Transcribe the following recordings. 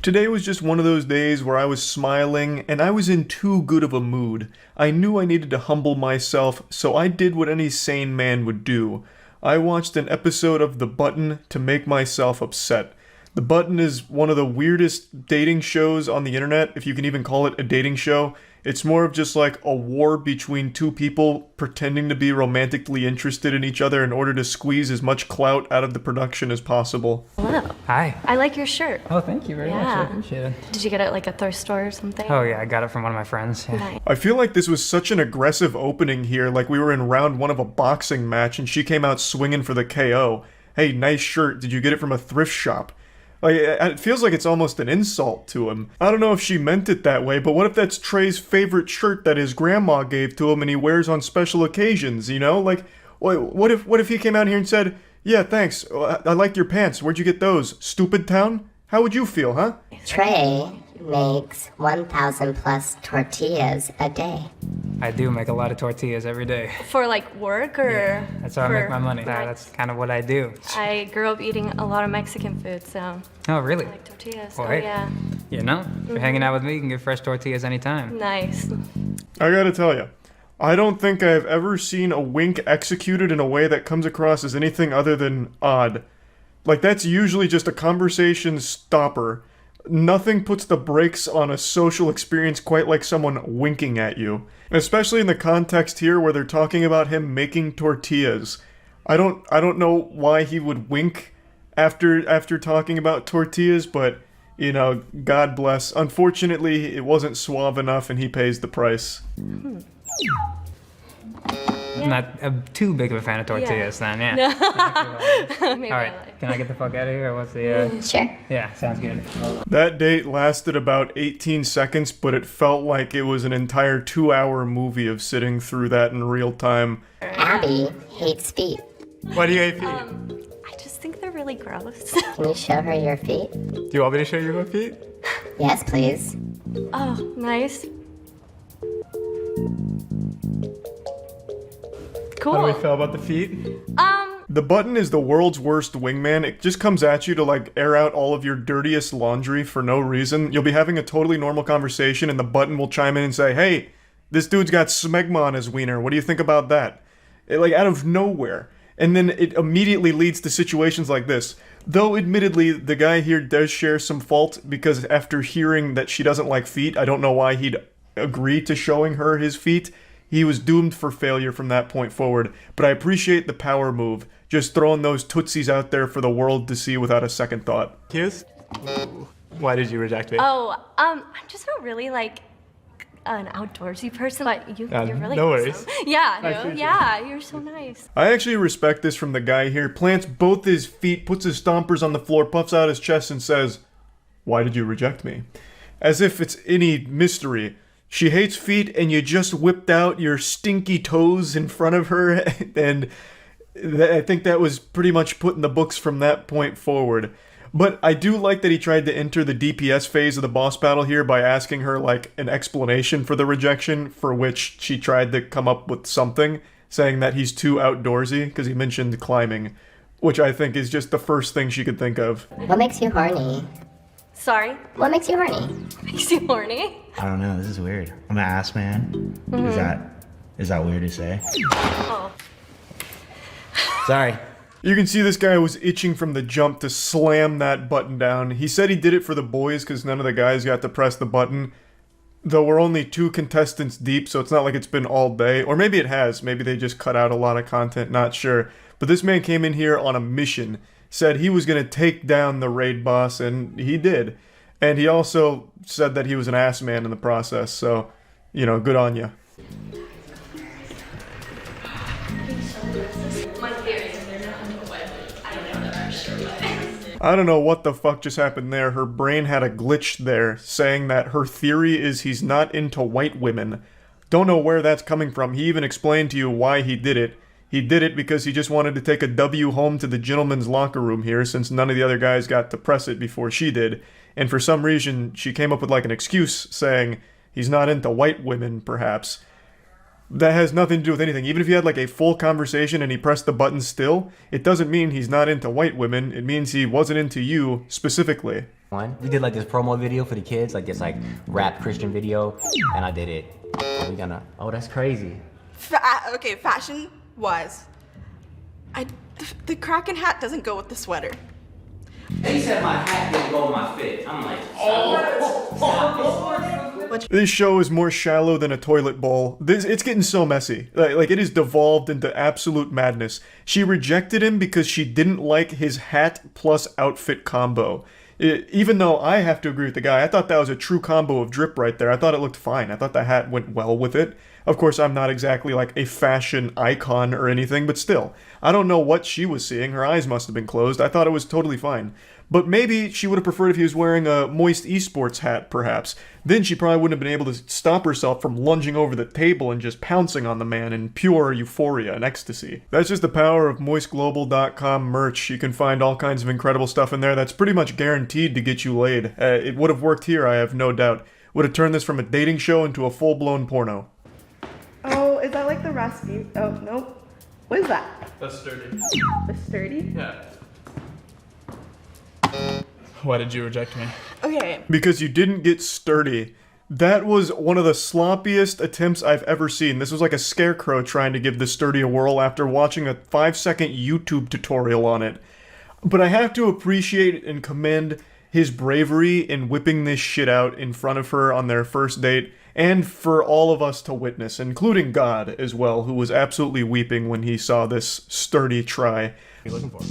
Today was just one of those days where I was smiling and I was in too good of a mood. I knew I needed to humble myself, so I did what any sane man would do. I watched an episode of The Button to make myself upset. The Button is one of the weirdest dating shows on the internet, if you can even call it a dating show. It's more of just like a war between two people pretending to be romantically interested in each other in order to squeeze as much clout out of the production as possible. Hello. Hi. I like your shirt. Oh, thank you very much. I appreciate it. Did you get it at like a thrift store or something? Oh, yeah, I got it from one of my friends. Yeah. Nice. I feel like this was such an aggressive opening here, like we were in round one of a boxing match and she came out swinging for the KO. Hey, nice shirt. Did you get it from a thrift shop? Like, it feels like it's almost an insult to him. I don't know if she meant it that way, but what if that's Trey's favorite shirt that his grandma gave to him and he wears on special occasions, you know? Like, what if he came out here and said, yeah, thanks, I like your pants, where'd you get those? Stupid town? How would you feel, huh? Trey makes 1,000 plus tortillas a day. I do make a lot of tortillas every day. For like work or? Yeah, that's how I make my money. That's kind of what I do. I grew up eating a lot of Mexican food, so Oh, really? I like tortillas. Well, Oh hey. yeah. You know, if you're hanging out with me, you can get fresh tortillas anytime. Nice. I gotta tell you, I don't think I've ever seen a wink executed in a way that comes across as anything other than odd. Like, that's usually just a conversation stopper. Nothing puts the brakes on a social experience quite like someone winking at you. Especially in the context here where they're talking about him making tortillas. I don't know why he would wink after talking about tortillas, but, you know, God bless. Unfortunately, it wasn't suave enough and he pays the price. I'm not too big of a fan of tortillas then, yeah. Maybe All right, I like. can I get the fuck out of here? What's the, Sure. Yeah, sounds good. That date lasted about 18 seconds, but it felt like it was an entire 2-hour movie of sitting through that in real time. Abby hates feet. Why do you hate feet? I just think they're really gross. Can you show her your feet? Do you want me to show you my feet? Yes, please. Oh, nice. Cool. How do we feel about the feet? Um, The Button is the world's worst wingman. It just comes at you to like air out all of your dirtiest laundry for no reason. You'll be having a totally normal conversation and the Button will chime in and say, hey, this dude's got smegma on his wiener. What do you think about that? Like out of nowhere. And then it immediately leads to situations like this. Though admittedly, the guy here does share some fault because after hearing that she doesn't like feet, I don't know why he'd agree to showing her his feet. He was doomed for failure from that point forward, but I appreciate the power move, just throwing those tootsies out there for the world to see without a second thought. Hughes? Why did you reject me? I'm just not really like an outdoorsy person, but you're really no awesome. worries. Yeah, no, yeah, you're so nice. I actually respect this from the guy here. Plants both his feet, puts his stompers on the floor, puffs out his chest and says, why did you reject me? As if it's any mystery. She hates feet and you just whipped out your stinky toes in front of her and I think that was pretty much put in the books from that point forward. But I do like that he tried to enter the DPS phase of the boss battle here by asking her like an explanation for the rejection, for which she tried to come up with something, saying that he's too outdoorsy because he mentioned climbing, which I think is just the first thing she could think of. What makes you horny? Sorry, What makes you horny? makes you horny? I don't know. This is weird. I'm an ass man. Is that weird to say? Oh, Sorry. You can see this guy was itching from the jump to slam that button down. He said he did it for the boys because none of the guys got to press the button. Though we're only 2 contestants deep, so it's not like it's been all day. Or maybe it has. Maybe they just cut out a lot of content, not sure. But this man came in here on a mission. Said he was going to take down the raid boss, and he did. And he also said that he was an ass man in the process, so, you know, good on you. I don't know what the fuck just happened there. Her brain had a glitch there, saying that her theory is he's not into white women. Don't know where that's coming from. He even explained to you why he did it. He did it because he just wanted to take a W home to the gentleman's locker room here, since none of the other guys got to press it before she did. And for some reason, she came up with like an excuse saying he's not into white women, perhaps. That has nothing to do with anything. Even if you had like a full conversation and he pressed the button still, it doesn't mean he's not into white women. It means he wasn't into you specifically. We did like this promo video for the kids, like this like rap Christian video, and I did it. We gonna, oh, that's crazy. Okay, fashion-wise, the Kraken hat doesn't go with the sweater. They said my hat didn't go with my fit. I'm like, This show is more shallow than a toilet bowl. It's getting so messy. Like, it is devolved into absolute madness. She rejected him because she didn't like his hat plus outfit combo. Even though I have to agree with the guy, I thought that was a true combo of drip right there. I thought it looked fine. I thought the hat went well with it. Of course, I'm not exactly like a fashion icon or anything, but still. I don't know what she was seeing. Her eyes must have been closed. I thought it was totally fine. But maybe she would have preferred if he was wearing a Moist Esports hat, perhaps. Then she probably wouldn't have been able to stop herself from lunging over the table and just pouncing on the man in pure euphoria and ecstasy. That's just the power of moistglobal.com merch. You can find all kinds of incredible stuff in there that's pretty much guaranteed to get you laid. It would have worked here, I have no doubt. Would have turned this from a dating show into a full-blown porno. Oh, is that like the Rasputin? Oh, nope. What is that? That's sturdy. The sturdy? Yeah. Why did you reject me? Okay. Because you didn't get sturdy. That was one of the sloppiest attempts I've ever seen. This was like a scarecrow trying to give the sturdy a whirl after watching a 5-second YouTube tutorial on it. But I have to appreciate and commend his bravery in whipping this shit out in front of her on their first date, and for all of us to witness, including God as well, who was absolutely weeping when he saw this sturdy try. What are you looking for?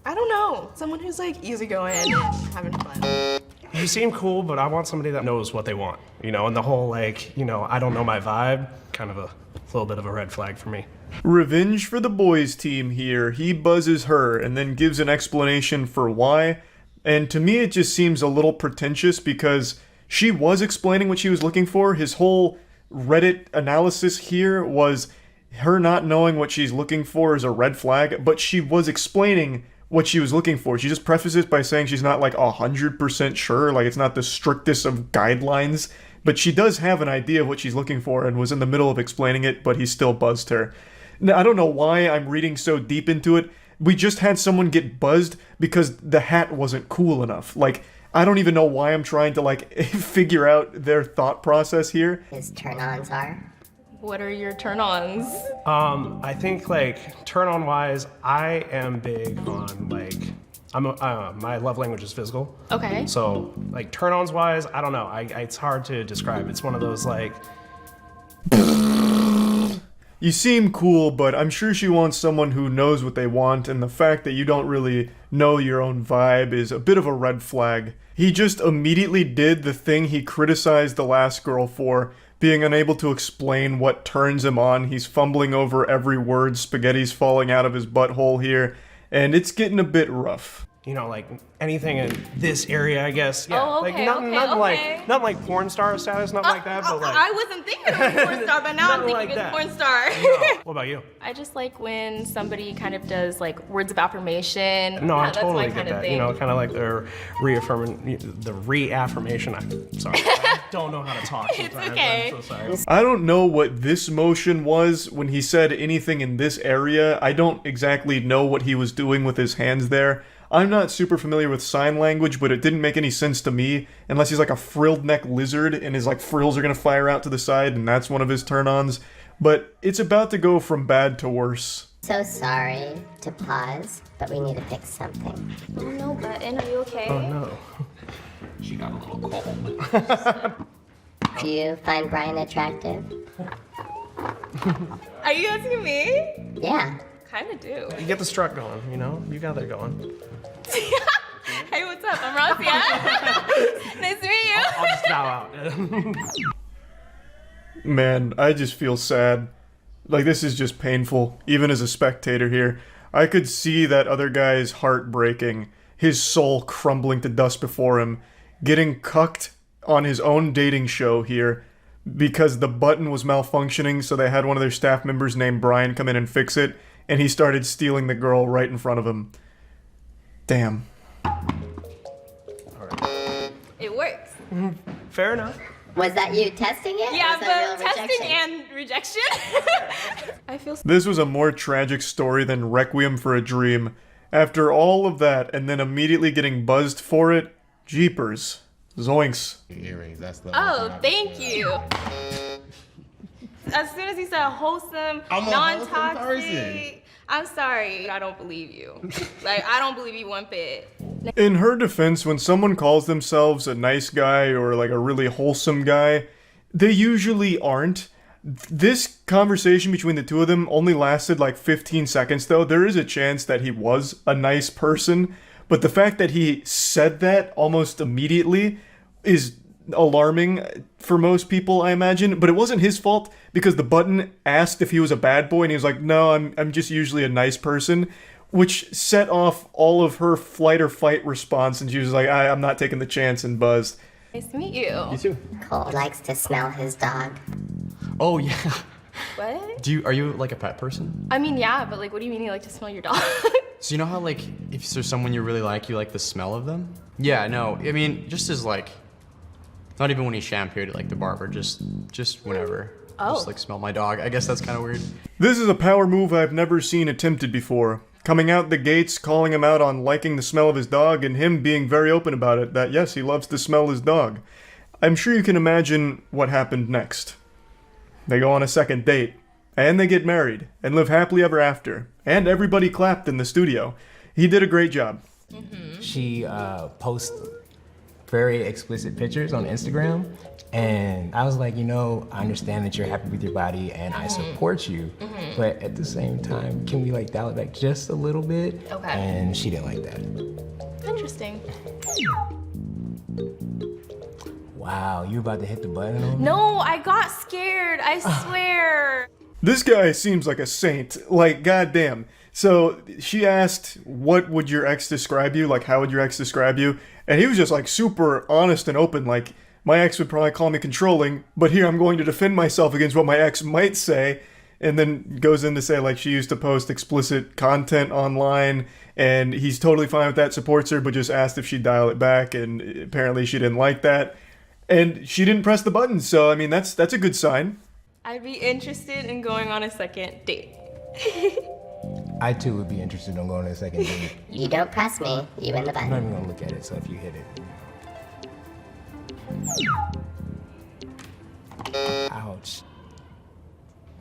I don't know. Someone who's like easygoing and having fun. You seem cool, but I want somebody that knows what they want, you know, and the whole like, you know, I don't know my vibe, kind of a little bit of a red flag for me. Revenge for the boys team here. He buzzes her and then gives an explanation for why. And to me it just seems a little pretentious because she was explaining what she was looking for. His whole Reddit analysis here was her not knowing what she's looking for is a red flag, but she was explaining what she was looking for. She just prefaces by saying she's not like 100% sure, like it's not the strictest of guidelines, but she does have an idea of what she's looking for and was in the middle of explaining it, but he still buzzed her. Now, I don't know why I'm reading so deep into it. We just had someone get buzzed because the hat wasn't cool enough. Like, I don't even know why I'm trying to like figure out their thought process here. His turn-ons are? What are your turn-ons? I think like turn-on wise, I am big on like, my love language is physical. Okay. So like turn-ons wise, I don't know. It's hard to describe. It's one of those like. You seem cool, but I'm sure she wants someone who knows what they want, and the fact that you don't really know your own vibe is a bit of a red flag. He just immediately did the thing he criticized the last girl for, being unable to explain what turns him on. He's fumbling over every word, spaghetti's falling out of his butthole here, and it's getting a bit rough. You know, like anything in this area, I guess. Yeah. Oh, okay, like nothing okay. like porn star status, nothing like that, but like. I wasn't thinking of a porn star, but now I'm Nothing thinking like of a that. porn star. No. What about you? I just like when somebody kind of does like words of affirmation. No, Yeah, I that's totally my get kind that. of thing. You know, kind of like the reaffirmation. I'm sorry, I don't know how to talk. It's Sometimes. okay. I'm so sorry. I don't know what this motion was when he said anything in this area. I don't exactly know what he was doing with his hands there. I'm not super familiar with sign language, but it didn't make any sense to me, unless he's like a frilled neck lizard and his like frills are gonna fire out to the side and that's one of his turn-ons. But it's about to go from bad to worse. So sorry to pause, but we need to fix something. Oh no, Button, are you okay? Oh no. She got a little cold. Do you find Brian attractive? Are you asking me? Yeah. Kind of do. You get the strut going, you know? You got that going. Hey, what's up? I'm Rosia. Nice to meet you. I'll just bow out. Man, I just feel sad. Like, this is just painful, even as a spectator here. I could see that other guy's heart breaking, his soul crumbling to dust before him, getting cucked on his own dating show here because the button was malfunctioning, so they had one of their staff members named Brian come in and fix it, and he started stealing the girl right in front of him. Damn. It works. Fair enough. Was that you testing it? Yeah, or was that but real testing rejection? and rejection. I feel so. This was a more tragic story than Requiem for a Dream. After all of that, and then immediately getting buzzed for it, Jeepers. Zoinks. Earrings. That's the. Oh, thank you. As soon as you said wholesome, I'm a wholesome person. non-toxic, I'm sorry. I don't believe you. Like, I don't believe you one bit. In her defense, when someone calls themselves a nice guy or like a really wholesome guy, they usually aren't. This conversation between the two of them only lasted like 15 seconds though. There is a chance that he was a nice person, but the fact that he said that almost immediately is alarming for most people, I imagine. But it wasn't his fault because the button asked if he was a bad boy and he was like, no, I'm just usually a nice person, which set off all of her flight or fight response, and she was like, I'm not taking the chance, and buzzed. Nice to meet you. You too. Cole likes to smell his dog. Oh yeah. What? Are you like a pet person? I mean, yeah, but like, what do you mean you like to smell your dog? So you know how like if there's someone you really like the smell of them? Yeah, no. I mean, just as like, not even when he's shampooed at like the barber, just whenever. Oh. Just like smell my dog. I guess that's kind of weird. This is a power move I've never seen attempted before. Coming out the gates, calling him out on liking the smell of his dog, and him being very open about it, that yes, he loves to smell his dog. I'm sure you can imagine what happened next. They go on a second date, and they get married, and live happily ever after. And everybody clapped in the studio. He did a great job. She posts very explicit pictures on Instagram, and I was like, you know, I understand that you're happy with your body and I support you, but at the same time, can we like dial it back just a little bit? Okay. And she didn't like that. Interesting. Wow, you about to hit the button on me? No, I got scared. I swear. This guy seems like a saint. Like, goddamn. So she asked, what would your ex describe you? Like, how would your ex describe you? And he was just like super honest and open. Like, my ex would probably call me controlling, but here I'm going to defend myself against what my ex might say. And then goes in to say, like, she used to post explicit content online, and he's totally fine with that, supports her, but just asked if she'd dial it back, and apparently she didn't like that. And she didn't press the button, so, I mean, that's a good sign. I'd be interested in going on a second date. I too would be interested in going to a second date. You don't press me, you win the I'm not button. even gonna look at it, so if you hit it. Ouch.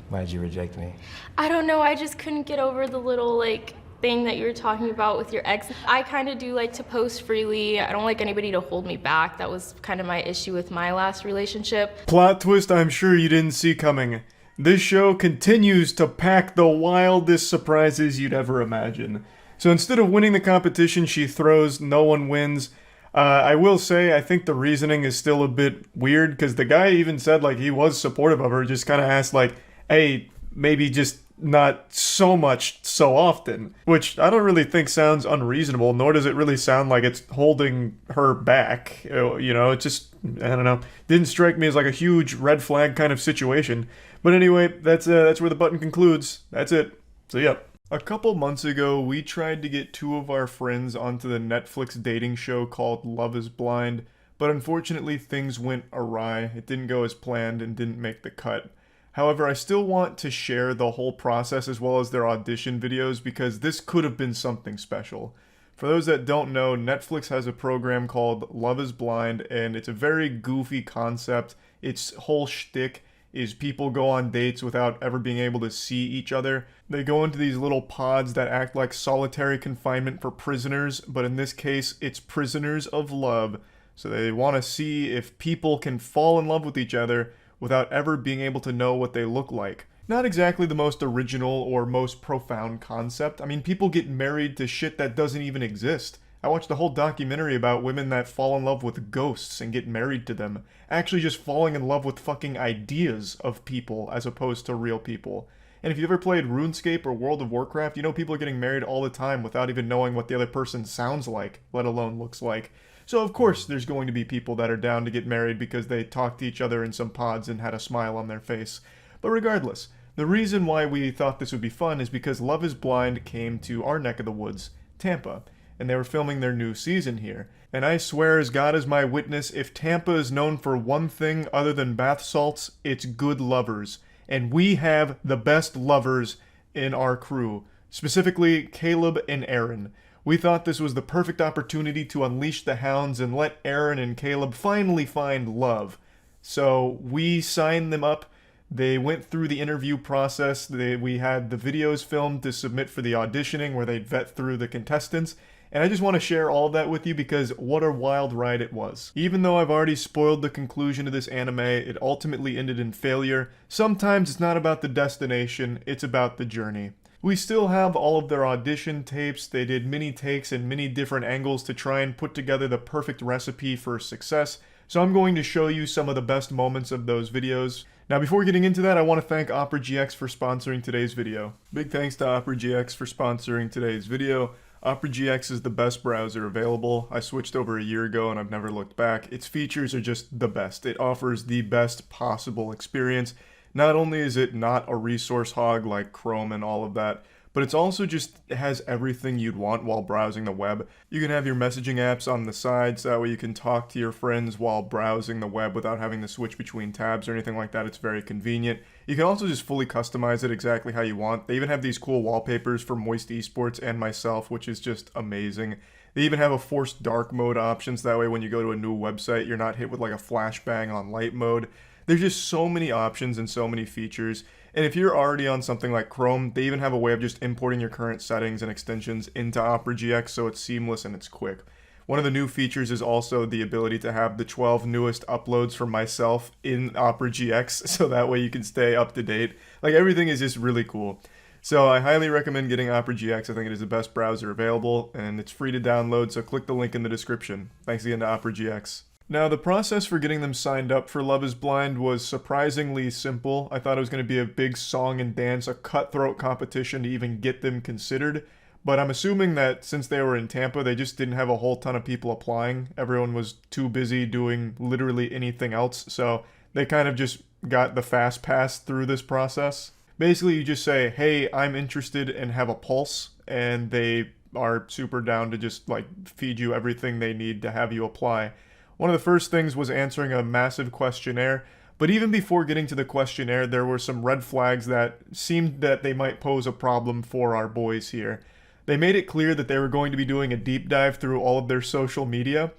Why did you reject me? I don't know, I just couldn't get over the little like thing that you were talking about with your ex. I kind of do like to post freely. I don't like anybody to hold me back. That was kind of my issue with my last relationship. Plot twist I'm sure you didn't see coming. This show continues to pack the wildest surprises you'd ever imagine. So instead of winning the competition she throws, no one wins. I will say, I think the reasoning is still a bit weird, because the guy even said, like, he was supportive of her, just kind of asked, like, hey, maybe just not so much so often, which I don't really think sounds unreasonable, nor does it really sound like it's holding her back. You know, it just, I don't know, didn't strike me as like a huge red flag kind of situation. But anyway, that's where the button concludes. That's it. So yep. A couple months ago, we tried to get two of our friends onto the Netflix dating show called Love is Blind, but unfortunately things went awry. It didn't go as planned and didn't make the cut. However, I still want to share the whole process as well as their audition videos, because this could have been something special. For those that don't know, Netflix has a program called Love is Blind, and it's a very goofy concept. Its whole shtick is people go on dates without ever being able to see each other. They go into these little pods that act like solitary confinement for prisoners, but in this case, it's prisoners of love. So they want to see if people can fall in love with each other without ever being able to know what they look like. Not exactly the most original or most profound concept. I mean, people get married to shit that doesn't even exist. I watched a whole documentary about women that fall in love with ghosts and get married to them. Actually just falling in love with fucking ideas of people as opposed to real people. And if you ever played RuneScape or World of Warcraft, you know people are getting married all the time without even knowing what the other person sounds like, let alone looks like. So of course there's going to be people that are down to get married because they talked to each other in some pods and had a smile on their face. But regardless, the reason why we thought this would be fun is because Love is Blind came to our neck of the woods, Tampa, and they were filming their new season here. And I swear as God is my witness, if Tampa is known for one thing other than bath salts, it's good lovers. And we have the best lovers in our crew, specifically Caleb and Aaron. We thought this was the perfect opportunity to unleash the hounds and let Aaron and Caleb finally find love. So we signed them up. They went through the interview process. We had the videos filmed to submit for the auditioning where they'd vet through the contestants. And I just want to share all of that with you because what a wild ride it was. Even though I've already spoiled the conclusion of this anime, it ultimately ended in failure. Sometimes it's not about the destination, it's about the journey. We still have all of their audition tapes. They did many takes and many different angles to try and put together the perfect recipe for success. So I'm going to show you some of the best moments of those videos. Now before getting into that, I want to thank Opera GX for sponsoring today's video. Big thanks to Opera GX for sponsoring today's video. Opera GX is the best browser available. I switched over a year ago and I've never looked back. Its features are just the best. It offers the best possible experience. Not only is it not a resource hog like Chrome and all of that, but it's also just has everything you'd want while browsing the web. You can have your messaging apps on the side, so that way you can talk to your friends while browsing the web without having to switch between tabs or anything like that. It's very convenient. You can also just fully customize it exactly how you want. They even have these cool wallpapers for Moist Esports and myself, which is just amazing. They even have a forced dark mode option, so that way when you go to a new website, you're not hit with like a flashbang on light mode. There's just so many options and so many features. And if you're already on something like Chrome, they even have a way of just importing your current settings and extensions into Opera GX, so it's seamless and it's quick. One of the new features is also the ability to have the 12 newest uploads for myself in Opera GX, so that way you can stay up to date. Like, everything is just really cool. So I highly recommend getting Opera GX. I think it is the best browser available, and it's free to download, so click the link in the description. Thanks again to Opera GX. Now, the process for getting them signed up for Love is Blind was surprisingly simple. I thought it was going to be a big song and dance, a cutthroat competition to even get them considered. But I'm assuming that since they were in Tampa, they just didn't have a whole ton of people applying. Everyone was too busy doing literally anything else, so they kind of just got the fast pass through this process. Basically, you just say, hey, I'm interested and have a pulse, and they are super down to just like feed you everything they need to have you apply. One of the first things was answering a massive questionnaire, but even before getting to the questionnaire, there were some red flags that seemed that they might pose a problem for our boys here. They made it clear that they were going to be doing a deep dive through all of their social media,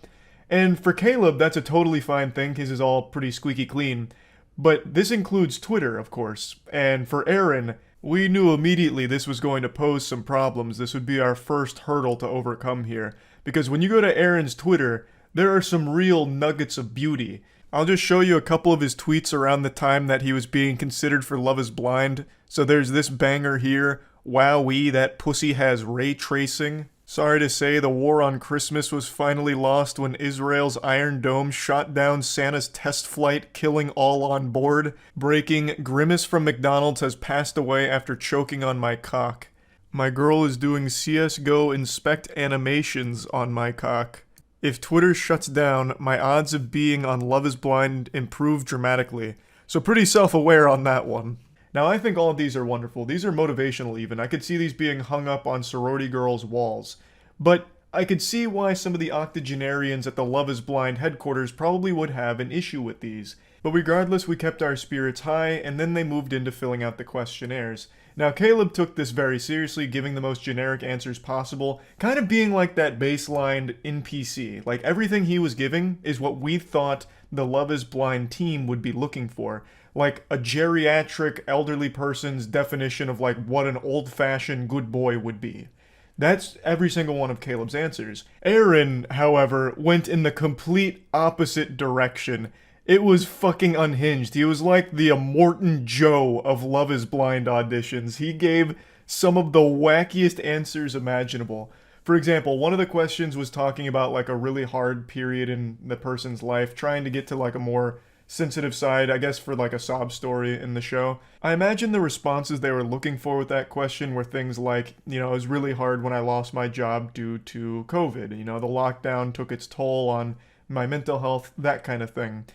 and for Caleb, that's a totally fine thing, his is all pretty squeaky clean, but this includes Twitter, of course, and for Aaron, we knew immediately this was going to pose some problems. This would be our first hurdle to overcome here, because when you go to Aaron's Twitter, there are some real nuggets of beauty. I'll just show you a couple of his tweets around the time that he was being considered for Love is Blind. So there's this banger here. Wowee, that pussy has ray tracing. Sorry to say, the war on Christmas was finally lost when Israel's Iron Dome shot down Santa's test flight, killing all on board. Breaking, Grimace from McDonald's has passed away after choking on my cock. My girl is doing CSGO inspect animations on my cock. If Twitter shuts down, my odds of being on Love is Blind improve dramatically. So pretty self-aware on that one. Now I think all of these are wonderful. These are motivational even. I could see these being hung up on sorority girls' walls. But I could see why some of the octogenarians at the Love is Blind headquarters probably would have an issue with these. But regardless, we kept our spirits high, and then they moved into filling out the questionnaires. Now, Caleb took this very seriously, giving the most generic answers possible, kind of being like that baseline NPC. Like, everything he was giving is what we thought the Love is Blind team would be looking for. Like, a geriatric elderly person's definition of, like, what an old-fashioned good boy would be. That's every single one of Caleb's answers. Aaron, however, went in the complete opposite direction. It was fucking unhinged. He was like the Morton Joe of Love is Blind auditions. He gave some of the wackiest answers imaginable. For example, one of the questions was talking about like a really hard period in the person's life, trying to get to like a more sensitive side, I guess, for like a sob story in the show. I imagine the responses they were looking for with that question were things like, you know, it was really hard when I lost my job due to COVID. You know, the lockdown took its toll on my mental health, that kind of thing.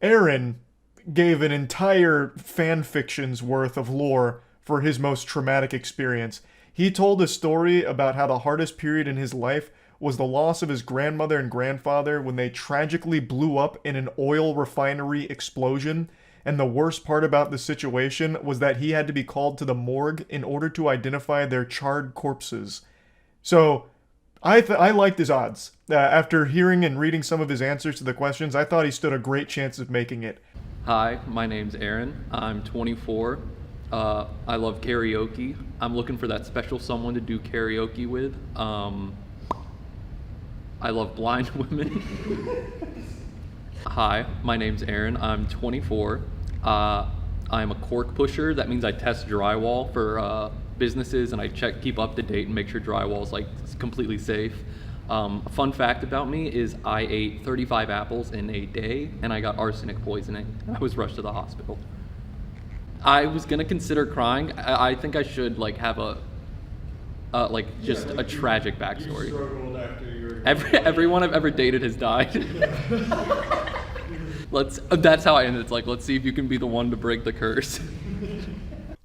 Aaron gave an entire fan fiction's worth of lore for his most traumatic experience. He told a story about how the hardest period in his life was the loss of his grandmother and grandfather when they tragically blew up in an oil refinery explosion. And the worst part about the situation was that he had to be called to the morgue in order to identify their charred corpses. So, I liked his odds. After hearing and reading some of his answers to the questions, I thought he stood a great chance of making it. Hi, my name's Aaron. I'm 24. I love karaoke. I'm looking for that special someone to do karaoke with. I love blind women. Hi, my name's Aaron. I'm 24. I'm a cork pusher. That means I test drywall for businesses, and I keep up to date and make sure drywall is completely safe. A fun fact about me is I ate 35 apples in a day, and I got arsenic poisoning. I was rushed to the hospital. I was gonna consider crying. I think I should have a tragic backstory. Everyone I've ever dated has died. That's how I ended. It's let's see if you can be the one to break the curse.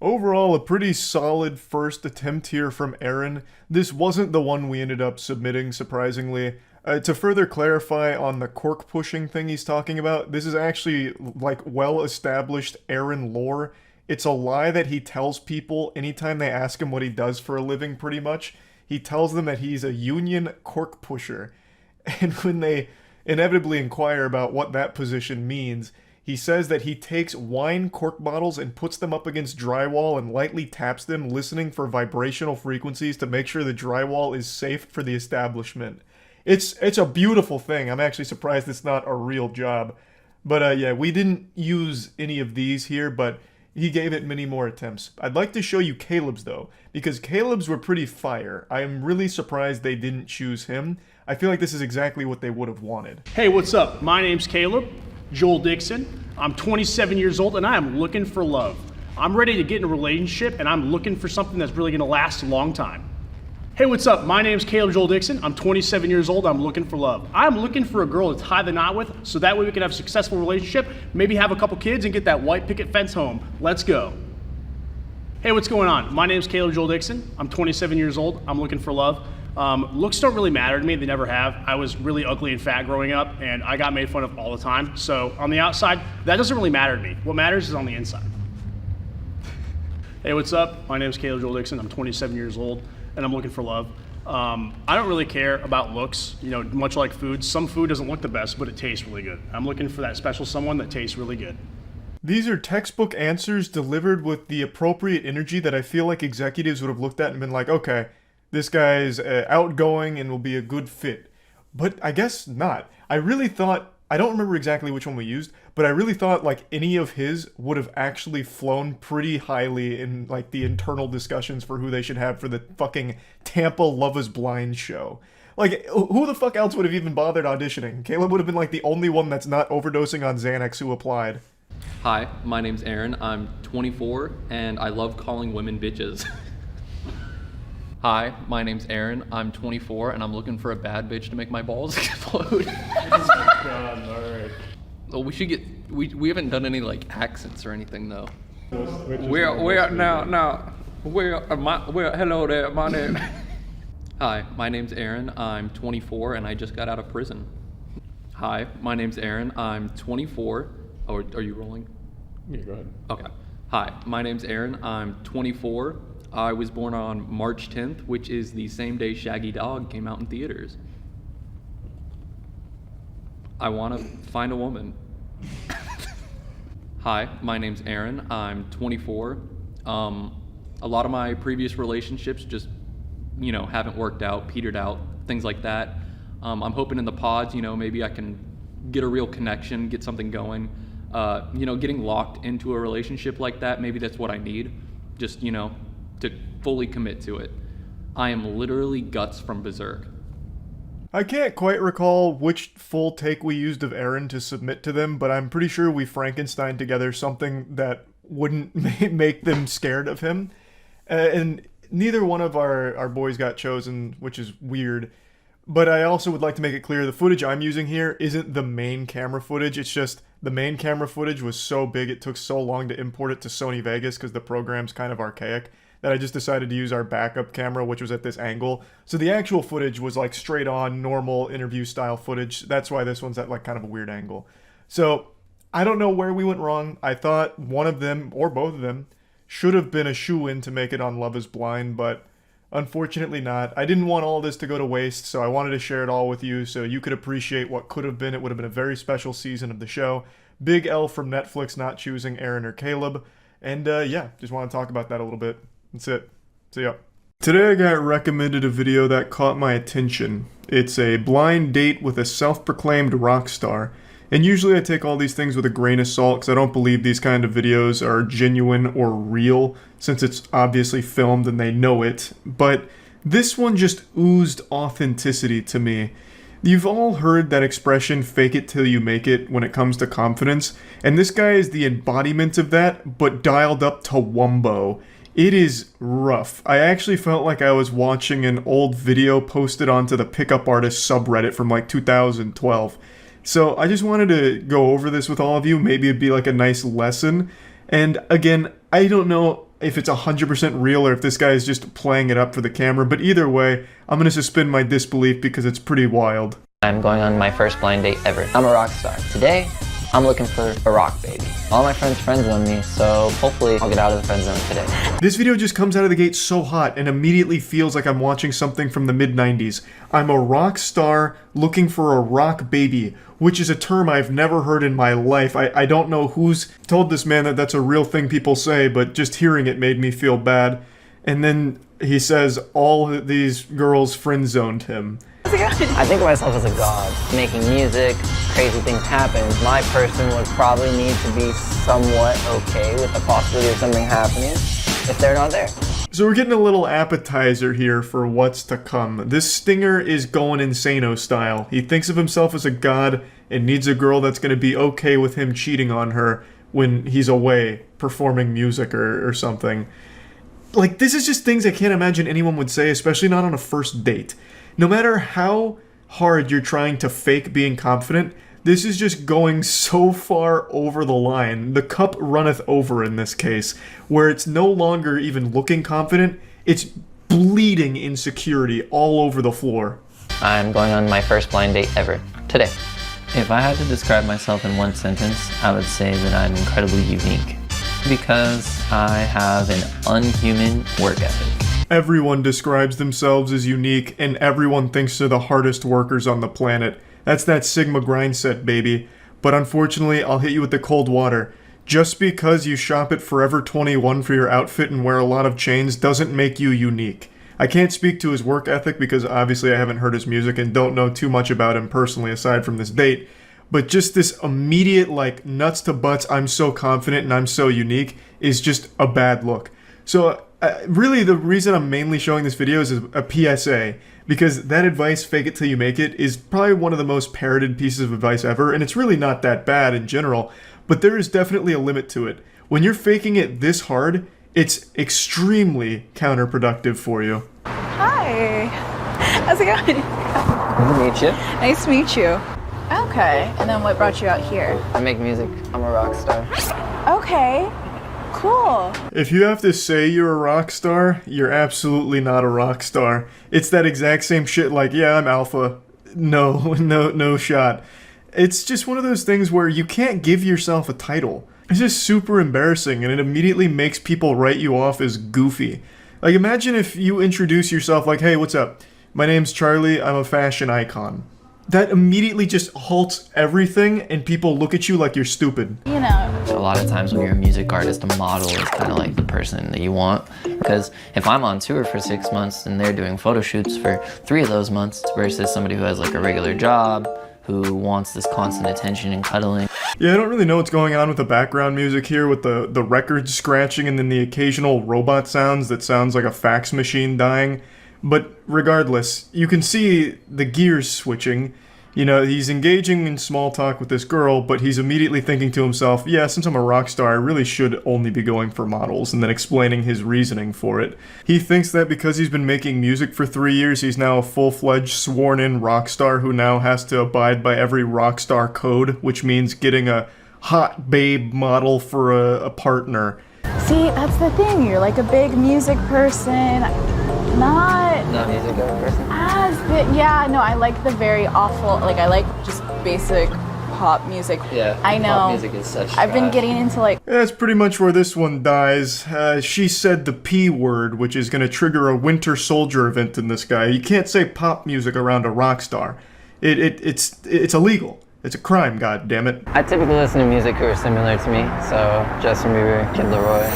Overall, a pretty solid first attempt here from Aaron. This wasn't the one we ended up submitting, surprisingly. To further clarify on the cork pushing thing he's talking about, this is actually well-established Aaron lore. It's a lie that he tells people anytime they ask him what he does for a living, pretty much. He tells them that he's a union cork pusher. And when they inevitably inquire about what that position means, he says that he takes wine cork bottles and puts them up against drywall and lightly taps them, listening for vibrational frequencies to make sure the drywall is safe for the establishment. It's a beautiful thing. I'm actually surprised it's not a real job. But yeah, we didn't use any of these here, but he gave it many more attempts. I'd like to show you Caleb's though, because Caleb's were pretty fire. I am really surprised they didn't choose him. I feel like this is exactly what they would have wanted. Hey, what's up? My name's Caleb, Joel Dixon. I'm 27 years old and I am looking for love. I'm ready to get in a relationship and I'm looking for something that's really gonna last a long time. Hey, what's up? My name's Caleb Joel Dixon. I'm 27 years old. I'm looking for love. I'm looking for a girl to tie the knot with so that way we can have a successful relationship, maybe have a couple kids and get that white picket fence home. Let's go. Hey, what's going on? My name's Caleb Joel Dixon. I'm 27 years old. I'm looking for love. Looks don't really matter to me. They never have. I was really ugly and fat growing up and I got made fun of all the time. So on the outside, that doesn't really matter to me. What matters is on the inside. Hey, what's up? My name's Caleb Joel Dixon. I'm 27 years old. And I'm looking for love. I don't really care about looks, much like food. Some food doesn't look the best, but it tastes really good. I'm looking for that special someone that tastes really good. These are textbook answers delivered with the appropriate energy that I feel like executives would have looked at and been like, okay, this guy's outgoing and will be a good fit. But I guess not. I really thought, I don't remember exactly which one we used, but I really thought any of his would have actually flown pretty highly in the internal discussions for who they should have for the fucking Tampa Love is Blind show. Who the fuck else would have even bothered auditioning? Caleb would have been the only one that's not overdosing on Xanax who applied. Hi, my name's Aaron. I'm 24 and I love calling women bitches. Hi, my name's Aaron. I'm 24 and I'm looking for a bad bitch to make my balls explode. God, all right. Well, we should get. We haven't done any accents or anything though. Hello there, my name. Hi, my name's Aaron. I'm 24 and I just got out of prison. Hi, my name's Aaron. I'm 24. Oh, are you rolling? Yeah, go ahead. Okay. Hi, my name's Aaron. I'm 24. I was born on March 10th, which is the same day Shaggy Dog came out in theaters. I want to find a woman. Hi, my name's Aaron. I'm 24. A lot of my previous relationships just, haven't worked out, petered out, things like that. I'm hoping in the pods, maybe I can get a real connection, get something going. Getting locked into a relationship like that, maybe that's what I need. Just, to fully commit to it. I am literally Guts from Berserk. I can't quite recall which full take we used of Aaron to submit to them, but I'm pretty sure we Frankenstein together something that wouldn't make them scared of him. And neither one of our boys got chosen, which is weird. But I also would like to make it clear the footage I'm using here isn't the main camera footage. It's just the main camera footage was so big it took so long to import it to Sony Vegas because the program's kind of archaic that I just decided to use our backup camera, which was at this angle. So the actual footage was straight on, normal interview style footage. That's why this one's at kind of a weird angle. So I don't know where we went wrong. I thought one of them, or both of them, should have been a shoo-in to make it on Love is Blind, but Unfortunately not. I didn't want all this to go to waste, so I wanted to share it all with you so you could appreciate what could have been. It would have been a very special season of the show. Big L from Netflix not choosing Aaron or Caleb. And yeah, just want to talk about that a little bit. That's it. See ya. Today I got recommended a video that caught my attention. It's a blind date with a self-proclaimed rock star. And usually I take all these things with a grain of salt because I don't believe these kind of videos are genuine or real since it's obviously filmed and they know it. But this one just oozed authenticity to me. You've all heard that expression, fake it till you make it, when it comes to confidence. And this guy is the embodiment of that, but dialed up to wumbo. It is rough. I actually felt like I was watching an old video posted onto the Pickup Artist subreddit from like 2012. So I just wanted to go over this with all of you. Maybe it'd be like a nice lesson. And again, I don't know if it's 100% real or if this guy is just playing it up for the camera, but either way, I'm going to suspend my disbelief because it's pretty wild. I'm going on my first blind date ever. I'm a rock star. Today, I'm looking for a rock baby. All my friends friend-zone me, so hopefully I'll get out of the friend zone today. This video just comes out of the gate so hot and immediately feels like I'm watching something from the mid-90s. I'm a rock star looking for a rock baby, which is a term I've never heard in my life. I don't know who's told this man that that's a real thing people say, but just hearing it made me feel bad. And then he says all these girls friend-zoned him. I think of myself as a god, making music, crazy things happen. My person would probably need to be somewhat okay with the possibility of something happening if they're not there. So we're getting a little appetizer here for what's to come. This stinger is going Insano style. He thinks of himself as a god and needs a girl that's going to be okay with him cheating on her when he's away performing music or something. Like, this is just things I can't imagine anyone would say, especially not on a first date. No matter how hard you're trying to fake being confident, this is just going so far over the line. The cup runneth over in this case, where it's no longer even looking confident, it's bleeding insecurity all over the floor. I'm going on my first blind date ever. Today. If I had to describe myself in one sentence, I would say that I'm incredibly unique. Because I have an unhuman work ethic. Everyone describes themselves as unique, and everyone thinks they're the hardest workers on the planet. That's that Sigma grind set, baby. But unfortunately, I'll hit you with the cold water. Just because you shop at Forever 21 for your outfit and wear a lot of chains doesn't make you unique. I can't speak to his work ethic because obviously I haven't heard his music and don't know too much about him personally aside from this date. But just this immediate, like, nuts to butts, I'm so confident and I'm so unique is just a bad look. So really the reason I'm mainly showing this video is a PSA, because that advice, fake it till you make it, is probably one of the most parroted pieces of advice ever, and it's really not that bad in general, but there is definitely a limit to it. When you're faking it this hard, it's extremely counterproductive for you. Hi, how's it going? Nice to meet you. Nice to meet you. Okay, and then what brought you out here? I make music. I'm a rock star. Okay, cool. If you have to say you're a rock star, you're absolutely not a rock star. It's that exact same shit like, yeah, I'm alpha. No shot. It's just one of those things where you can't give yourself a title. It's just super embarrassing, and it immediately makes people write you off as goofy. Like, imagine if you introduce yourself like, hey, what's up? My name's Charlie, I'm a fashion icon. That immediately just halts everything, and people look at you like you're stupid. You know. A lot of times when you're a music artist, a model is kind of like the person that you want. Because if I'm on tour for 6 months and they're doing photo shoots for 3 of those months versus somebody who has like a regular job, who wants this constant attention and cuddling. Yeah, I don't really know what's going on with the background music here with the record scratching and then the occasional robot sounds that sounds like a fax machine dying. But regardless, you can see the gears switching. You know, he's engaging in small talk with this girl, but he's immediately thinking to himself, yeah, since I'm a rock star, I really should only be going for models, and then explaining his reasoning for it. He thinks that because he's been making music for 3 years, he's now a full-fledged, sworn-in rock star who now has to abide by every rock star code, which means getting a hot babe model for a partner. See, that's the thing. You're like a big music person. Not music person. as big. Yeah, no, I like the very awful, like I like just basic pop music. Yeah, I know. pop music is such I've been trash. getting into like. That's pretty much where this one dies. She said the P word, which is going to trigger a Winter Soldier event in this guy. You can't say pop music around a rock star. It's illegal. It's a crime, goddammit. I typically listen to music who are similar to me, so Justin Bieber, Kid Laroi.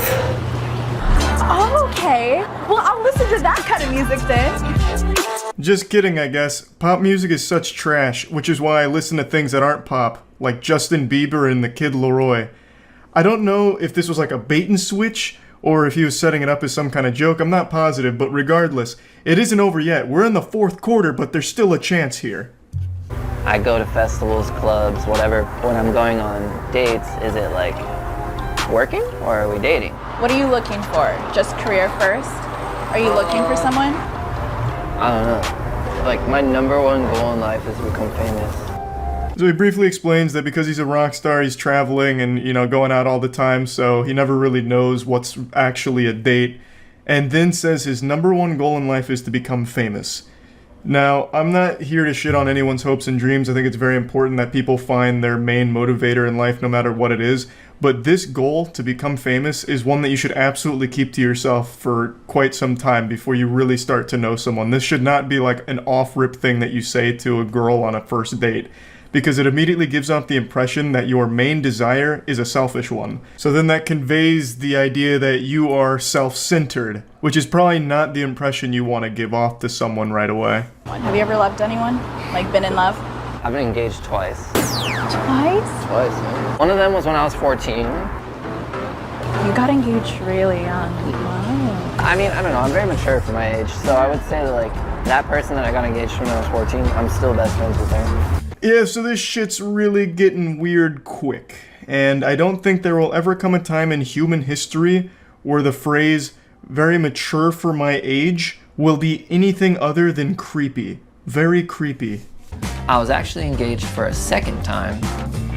Oh, okay. Well, I'll listen to that kind of music then. Just kidding, I guess. Pop music is such trash, which is why I listen to things that aren't pop, like Justin Bieber and the Kid Laroi. I don't know if this was like a bait and switch, or if he was setting it up as some kind of joke. I'm not positive, but regardless, it isn't over yet. We're in the fourth quarter, but there's still a chance here. I go to festivals, clubs, whatever. When I'm going on dates, is it like working or are we dating? What are you looking for? Just career first? Are you looking for someone? I don't know. Like, my number one goal in life is to become famous. So he briefly explains that because he's a rock star, he's traveling and, going out all the time, so he never really knows what's actually a date. And then says his number one goal in life is to become famous. Now, I'm not here to shit on anyone's hopes and dreams. I think it's very important that people find their main motivator in life no matter what it is. But this goal to become famous is one that you should absolutely keep to yourself for quite some time before you really start to know someone. This should not be like an off-rip thing that you say to a girl on a first date, because it immediately gives off the impression that your main desire is a selfish one. So then that conveys the idea that you are self-centered, which is probably not the impression you want to give off to someone right away. Have you ever loved anyone? Like been in love? I've been engaged twice. Twice? Twice, yeah. One of them was when I was 14. You got engaged really young. Wow. I mean, I don't know, I'm very mature for my age, so I would say that, like, that person that I got engaged to when I was 14, I'm still best friends with her. Yeah, so this shit's really getting weird quick. And I don't think there will ever come a time in human history where the phrase, very mature for my age, will be anything other than creepy. Very creepy. I was actually engaged for a second time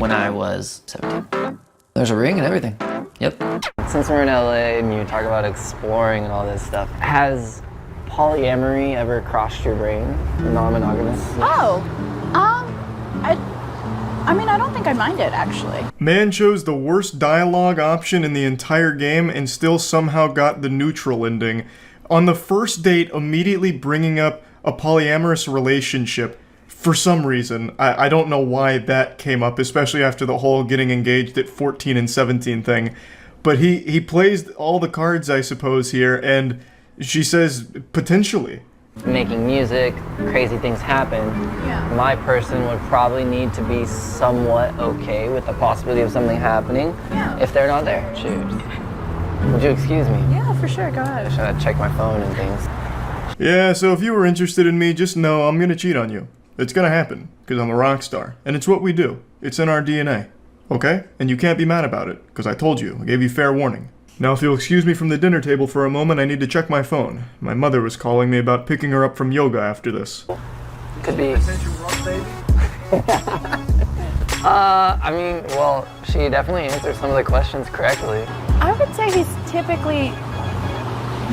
when I was 17. There's a ring and everything. Yep. Since we're in LA and you talk about exploring and all this stuff, has polyamory ever crossed your brain? Non-monogamous? Oh, I mean, I don't think I mind it, actually. Man chose the worst dialogue option in the entire game and still somehow got the neutral ending. On the first date, immediately bringing up a polyamorous relationship. For some reason, I don't know why that came up, especially after the whole getting engaged at 14 and 17 thing. But he plays all the cards, I suppose, here, and she says, potentially. Making music, crazy things happen. Yeah. My person would probably need to be somewhat okay with the possibility of something happening if they're not there. Cheers. Would you excuse me? Yeah, for sure, go ahead. Should I check my phone and things? Yeah, so if you were interested in me, just know I'm gonna cheat on you. It's gonna happen, because I'm a rock star. And it's what we do. It's in our DNA. Okay? And you can't be mad about it, because I told you. I gave you fair warning. Now, if you'll excuse me from the dinner table for a moment, I need to check my phone. My mother was calling me about picking her up from yoga after this. Could be. I mean, well, she definitely answered some of the questions correctly. I would say he's typically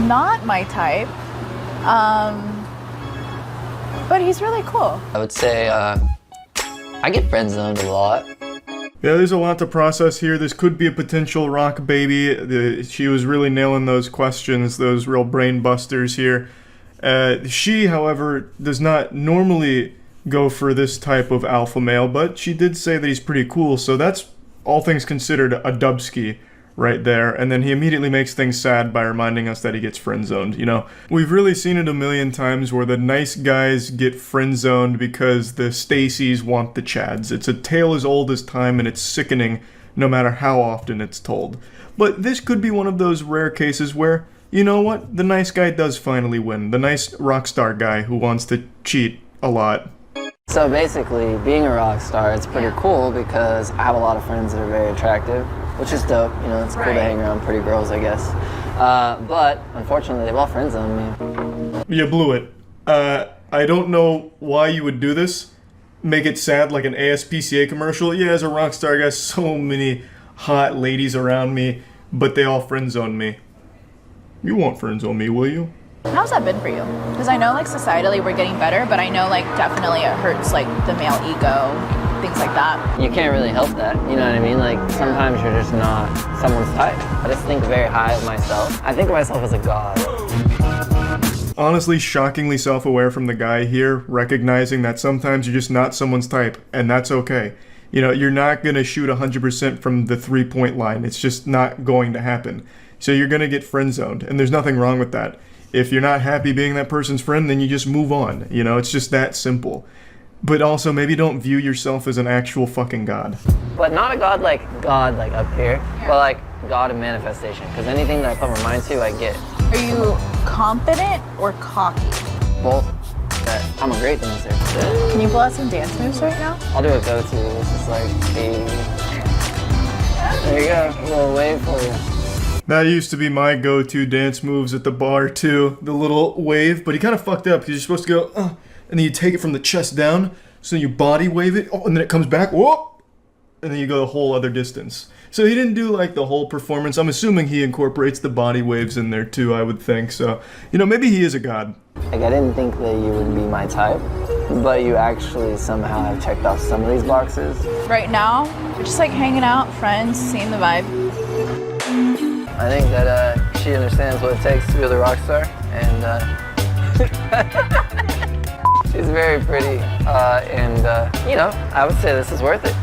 not my type, but he's really cool. I would say, I get friend zoned a lot. Yeah, there's a lot to process here. This could be a potential rock baby. She was really nailing those questions, those real brain busters here. She, however, does not normally go for this type of alpha male, but she did say that he's pretty cool, so that's, all things considered, a dubski right there. And then he immediately makes things sad by reminding us that he gets friend-zoned, We've really seen it a million times where the nice guys get friend-zoned because the Stacys want the Chads. It's a tale as old as time, and it's sickening no matter how often it's told. But this could be one of those rare cases where, you know what, the nice guy does finally win. The nice rock star guy who wants to cheat a lot. So basically, being a rock star, it's pretty cool because I have a lot of friends that are very attractive, which is dope. It's cool to hang around pretty girls, I guess. But unfortunately, they've all friends on me. You blew it. I don't know why you would do this. Make it sad like an ASPCA commercial. Yeah, as a rock star, I got so many hot ladies around me, but they all friend zone me. You won't friend zone me, will you? How's that been for you? Because I know, like, societally we're getting better, but I know, like, definitely it hurts, like, the male ego things like that. You can't really help that, you know what I mean? Like, sometimes you're just not someone's type. I just think very high of myself. I think of myself as a god. Honestly, shockingly self-aware from the guy here, recognizing that sometimes you're just not someone's type, and that's okay. You know, you're not going to shoot 100% from the three-point line. It's just not going to happen. So you're going to get friend-zoned, and there's nothing wrong with that. If you're not happy being that person's friend, then you just move on. You know, it's just that simple. But also, maybe don't view yourself as an actual fucking god. But not a god like up here, but like God of manifestation. Because anything that I put my mind to, I get. Are you confident or cocky? Both. I'm a great dancer. Can you pull out some dance moves right now? I'll do a go-to. It's just like, hey. There you go, a little wave for you. That used to be my go-to dance moves at the bar too, the little wave, but he kind of fucked up because you're supposed to go, and then you take it from the chest down, so you body wave it, and then it comes back, whoop, and then you go the whole other distance. So he didn't do like the whole performance. I'm assuming he incorporates the body waves in there too, I would think. So, you know, maybe he is a god. Like, I didn't think that you would be my type, but you actually somehow have checked off some of these boxes. Right now, we're just like hanging out, friends, seeing the vibe. I think that she understands what it takes to be a rock star, and she's very pretty, and you know, I would say this is worth it.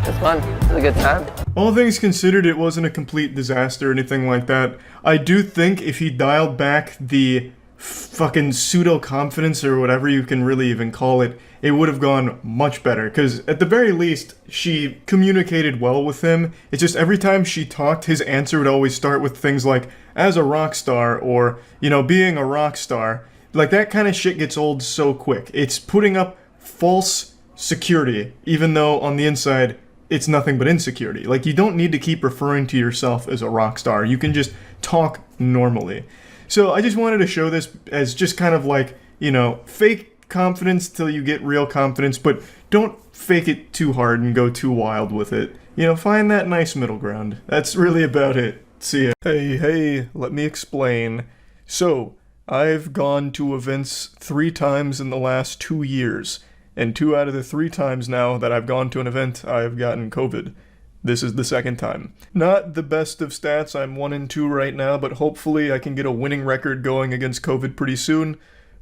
It's fun. It's a good time. All things considered, it wasn't a complete disaster or anything like that. I do think if he dialed back the fucking pseudo-confidence or whatever you can really even call it, it would have gone much better. Because at the very least, she communicated well with him. It's just every time she talked, his answer would always start with things like, as a rock star, or, you know, being a rock star. Like, that kind of shit gets old so quick. It's putting up false security, even though on the inside, it's nothing but insecurity. Like, you don't need to keep referring to yourself as a rock star. You can just talk normally. So I just wanted to show this as just kind of like, you know, fake confidence till you get real confidence, but don't fake it too hard and go too wild with it. You know, find that nice middle ground. That's really about it. See ya. Hey, let me explain. So, I've gone to events 3 times in the last 2 years. And 2 out of the 3 times now that I've gone to an event, I've gotten COVID. This is the 2nd time. Not the best of stats, I'm 1-2 right now, but hopefully I can get a winning record going against COVID pretty soon.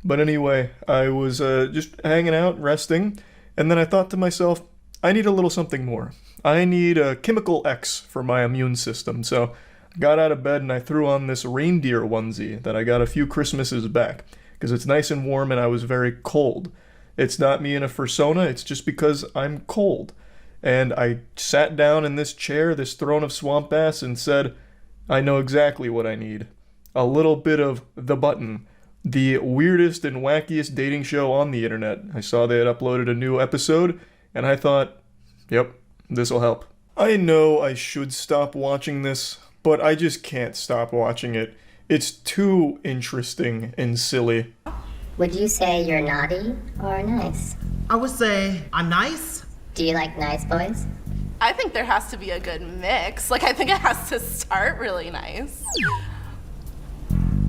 But anyway, I was just hanging out, resting, and then I thought to myself, I need a little something more. I need a chemical X for my immune system, so I got out of bed and I threw on this reindeer onesie that I got a few Christmases back, because it's nice and warm and I was very cold. It's not me in a fursona, it's just because I'm cold. And I sat down in this chair, this throne of swamp ass, and said, I know exactly what I need. A little bit of The Button, the weirdest and wackiest dating show on the internet. I saw they had uploaded a new episode, and I thought, yep, this'll help. I know I should stop watching this, but I just can't stop watching it. It's too interesting and silly. Would you say you're naughty or nice? I would say I'm nice. Do you like nice boys? I think there has to be a good mix. Like, I think it has to start really nice.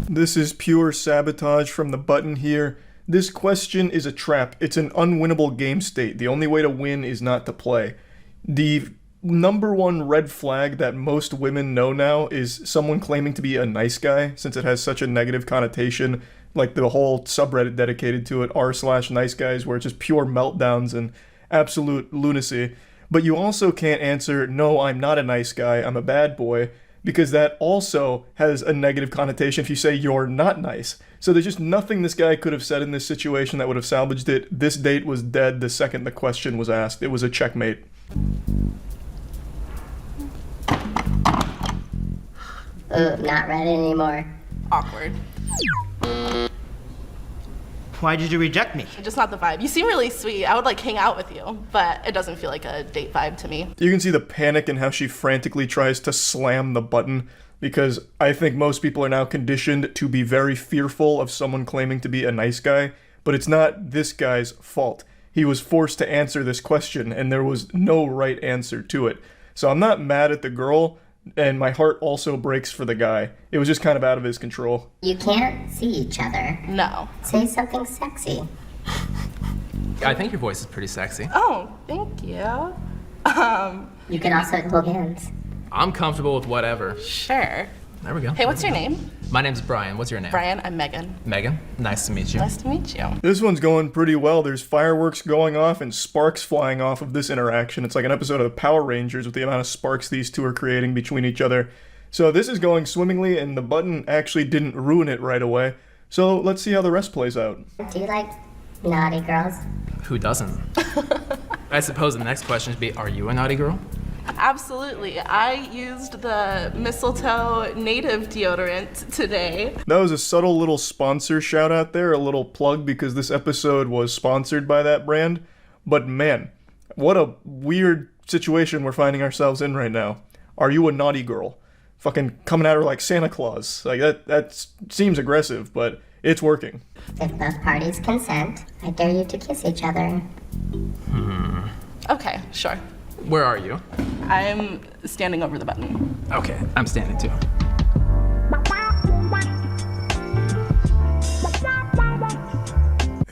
This is pure sabotage from The Button here. This question is a trap. It's an unwinnable game state. The only way to win is not to play. The number one red flag that most women know now is someone claiming to be a nice guy, since it has such a negative connotation. Like the whole subreddit dedicated to it, r/nice guys, where it's just pure meltdowns and absolute lunacy. But you also can't answer, no, I'm not a nice guy, I'm a bad boy, because that also has a negative connotation if you say you're not nice. So there's just nothing this guy could have said in this situation that would have salvaged it. This date was dead the second the question was asked. It was a checkmate. Ooh, not ready anymore. Awkward. Why did you reject me? Just not the vibe. You seem really sweet. I would like hang out with you, but it doesn't feel like a date vibe to me. You can see the panic in how she frantically tries to slam the button, because I think most people are now conditioned to be very fearful of someone claiming to be a nice guy, but it's not this guy's fault. He was forced to answer this question, and there was no right answer to it. So I'm not mad at the girl, and my heart also breaks for the guy. It was just kind of out of his control. You can't see each other. No. Say something sexy. I think your voice is pretty sexy. Oh, thank you. You can also hold hands. I'm comfortable with whatever. Sure. There we go. Hey, what's your name? My name's Brian. What's your name? Brian, I'm Megan. Megan. Nice to meet you. Nice to meet you. This one's going pretty well. There's fireworks going off and sparks flying off of this interaction. It's like an episode of the Power Rangers with the amount of sparks these two are creating between each other. So this is going swimmingly, and the button actually didn't ruin it right away. So let's see how the rest plays out. Do you like naughty girls? Who doesn't? I suppose the next question would be, are you a naughty girl? Absolutely. I used the mistletoe native deodorant today. That was a subtle little sponsor shout out there, a little plug, because this episode was sponsored by that brand. But man, what a weird situation we're finding ourselves in right now. Are you a naughty girl? Fucking coming at her like Santa Claus. Like that seems aggressive, but it's working. If both parties consent, I dare you to kiss each other. Okay, sure. Where are you? I'm standing over the button. Okay, I'm standing too.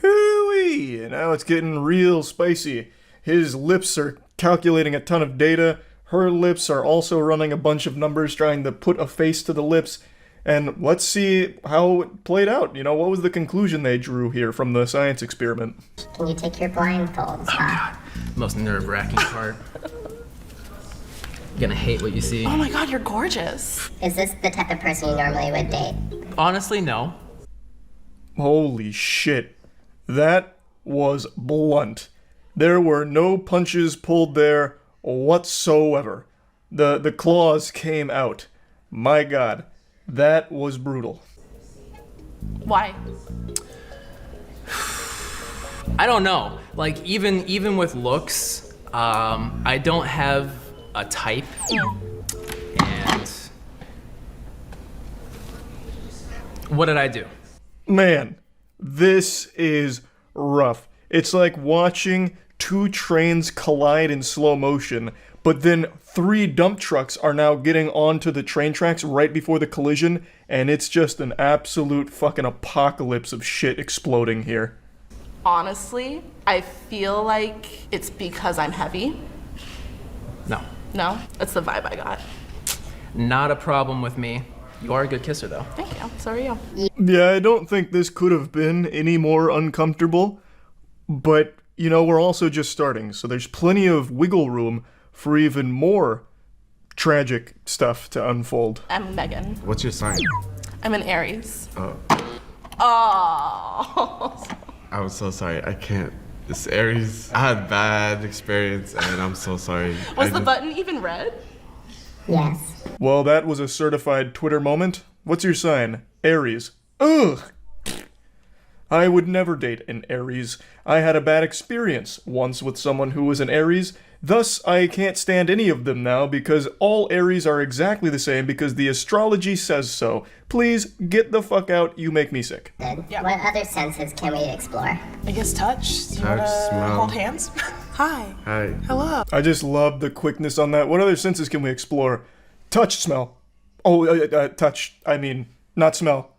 Hooey! Now it's getting real spicy. His lips are calculating a ton of data. Her lips are also running a bunch of numbers, trying to put a face to the lips. And let's see how it played out. You know, what was the conclusion they drew here from the science experiment? Can you take your blindfolds off? Most nerve-wracking part. You're gonna hate what you see. Oh my god, you're gorgeous. Is this the type of person you normally would date? Honestly, no. Holy shit. That was blunt. There were no punches pulled there whatsoever. The claws came out. My god, that was brutal. Why? I don't know. Like, even with looks, I don't have a type. And what did I do? Man, this is rough. It's like watching two trains collide in slow motion, but then 3 dump trucks are now getting onto the train tracks right before the collision, and it's just an absolute fucking apocalypse of shit exploding here. Honestly, I feel like it's because I'm heavy. No. No? That's the vibe I got. Not a problem with me. You are a good kisser, though. Thank you. So are you. Yeah, I don't think this could have been any more uncomfortable, but, you know, we're also just starting, so there's plenty of wiggle room for even more tragic stuff to unfold. I'm Megan. What's your sign? I'm an Aries. Oh, Oh. I'm so sorry. I can't. It's Aries. I had bad experience, and I'm so sorry. Was the button even red? Yes. Well, that was a certified Twitter moment. What's your sign? Aries. Ugh! I would never date an Aries. I had a bad experience once with someone who was an Aries. Thus, I can't stand any of them now because all Aries are exactly the same because the astrology says so. Please, get the fuck out. You make me sick. Yeah. What other senses can we explore? I guess touch. Do you Touch, wanna smell. hold hands? Hi. Hi. Hello. I just love the quickness on that. What other senses can we explore? Touch, smell. Oh, touch. I mean, not smell.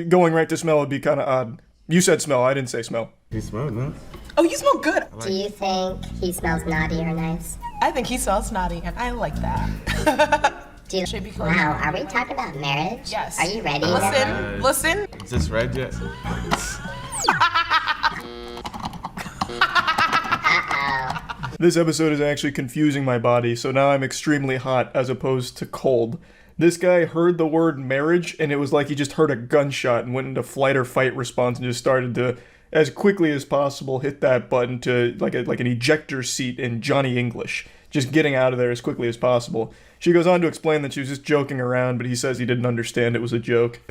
Going right to smell would be kind of odd. You said smell. I didn't say smell. You smell no? Oh, you smell good. Do you think he smells naughty or nice? I think he smells naughty, and I like that. Do you, wow, are we talking about marriage? Yes. Are you ready? Listen, listen. Is this red yet? This episode is actually confusing my body, so now I'm extremely hot as opposed to cold. This guy heard the word marriage, and it was like he just heard a gunshot and went into flight or fight response and just started to, as quickly as possible, hit that button to like an ejector seat in Johnny English. Just getting out of there as quickly as possible. She goes on to explain that she was just joking around, but he says he didn't understand it was a joke.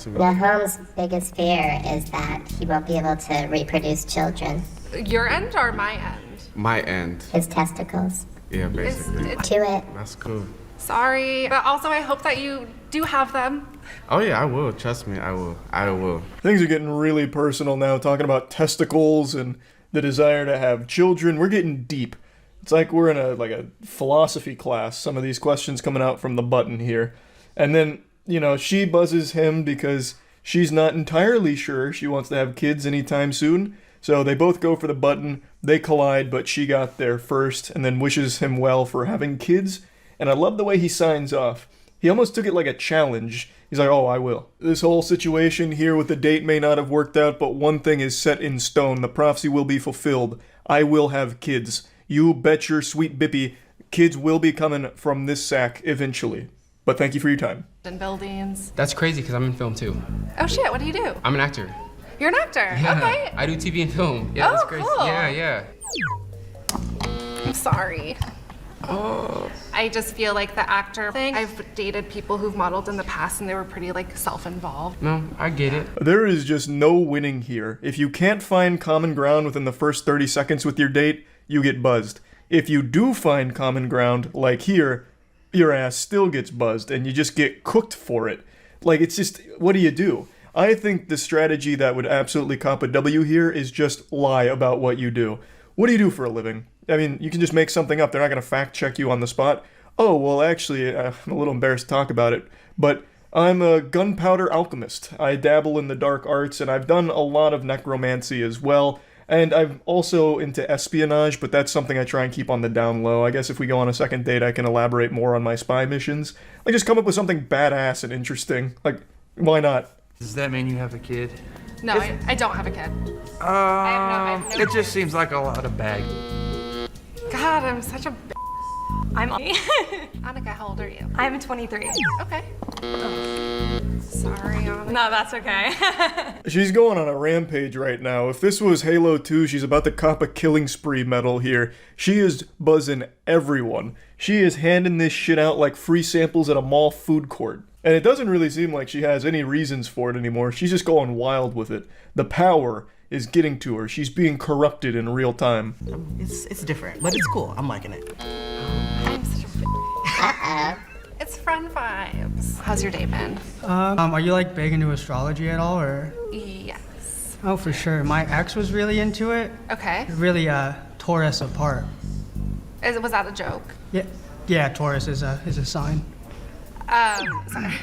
Now, Holmes' biggest fear is that he won't be able to reproduce children. Your end or my end? My end. His testicles. Yeah, basically. To it. That's cool. Sorry, but also I hope that you do have them. Oh yeah, I will. Trust me, I will. I will. Things are getting really personal now, talking about testicles and the desire to have children. We're getting deep. It's like we're in a philosophy class, some of these questions coming out from the button here. And then, you know, she buzzes him because she's not entirely sure she wants to have kids anytime soon. So they both go for the button, they collide, but she got there first, and then wishes him well for having kids. And I love the way he signs off. He almost took it like a challenge. He's like, oh, I will. This whole situation here with the date may not have worked out, but one thing is set in stone. The prophecy will be fulfilled. I will have kids. You bet your sweet bippy, kids will be coming from this sack eventually. But thank you for your time. In buildings. That's crazy because I'm in film too. Oh shit, what do you do? I'm an actor. You're an actor? Yeah, Okay. I do TV and film. Yeah, Oh, that's crazy. cool. Yeah. I'm sorry. Oh. I just feel like the actor thing. I've dated people who've modeled in the past and they were pretty like self-involved. No, I get it. There is just no winning here. If you can't find common ground within the first 30 seconds with your date, you get buzzed. If you do find common ground, like here, your ass still gets buzzed and you just get cooked for it. Like, it's just, what do you do? I think the strategy that would absolutely cop a W here is just lie about what you do. What do you do for a living? I mean, you can just make something up. They're not going to fact check you on the spot. Oh, well, actually, I'm a little embarrassed to talk about it, but I'm a gunpowder alchemist. I dabble in the dark arts, and I've done a lot of necromancy as well. And I'm also into espionage, but that's something I try and keep on the down low. I guess if we go on a second date, I can elaborate more on my spy missions. Like, just come up with something badass and interesting. Like, why not? Does that mean you have a kid? No, I don't have a kid. I have no It just seems like a lot of bag. God, I'm such a I'm Annika, how old are you? I'm 23. Okay. Sorry, Annika. No, that's okay. She's going on a rampage right now. If this was Halo 2, she's about to cop a killing spree medal here. She is buzzing everyone. She is handing this shit out like free samples at a mall food court. And it doesn't really seem like she has any reasons for it anymore. She's just going wild with it. The power is getting to her. She's being corrupted in real time. It's different, but it's cool. I'm liking it. I'm such a It's friend vibes. How's your day been? Are you like big into astrology at all, or? Yes. Oh, for sure. My ex was really into it. Okay. It really tore us apart. Was that a joke? Yeah. Taurus is a sign. Sorry.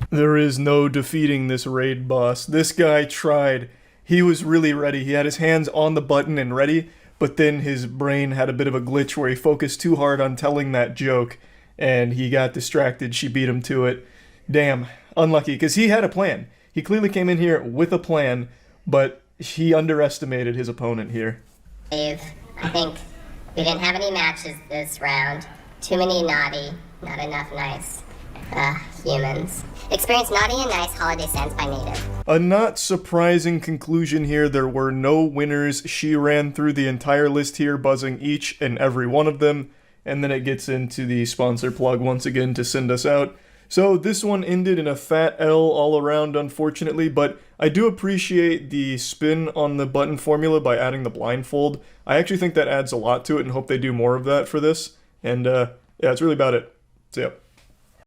There is no defeating this raid boss. This guy tried. He was really ready. He had his hands on the button and ready, but then his brain had a bit of a glitch where he focused too hard on telling that joke, and he got distracted. She beat him to it. Damn, unlucky, because he had a plan. He clearly came in here with a plan, but he underestimated his opponent here. Dave, I think we didn't have any matches this round. Too many naughty, not enough nice. Humans. Experience naughty and nice holiday scents by Native. A not surprising conclusion here. There were no winners. She ran through the entire list here, buzzing each and every one of them. And then it gets into the sponsor plug once again to send us out. So this one ended in a fat L all around, unfortunately, but I do appreciate the spin on the button formula by adding the blindfold. I actually think that adds a lot to it and hope they do more of that for this. And yeah, that's really about it. So yeah.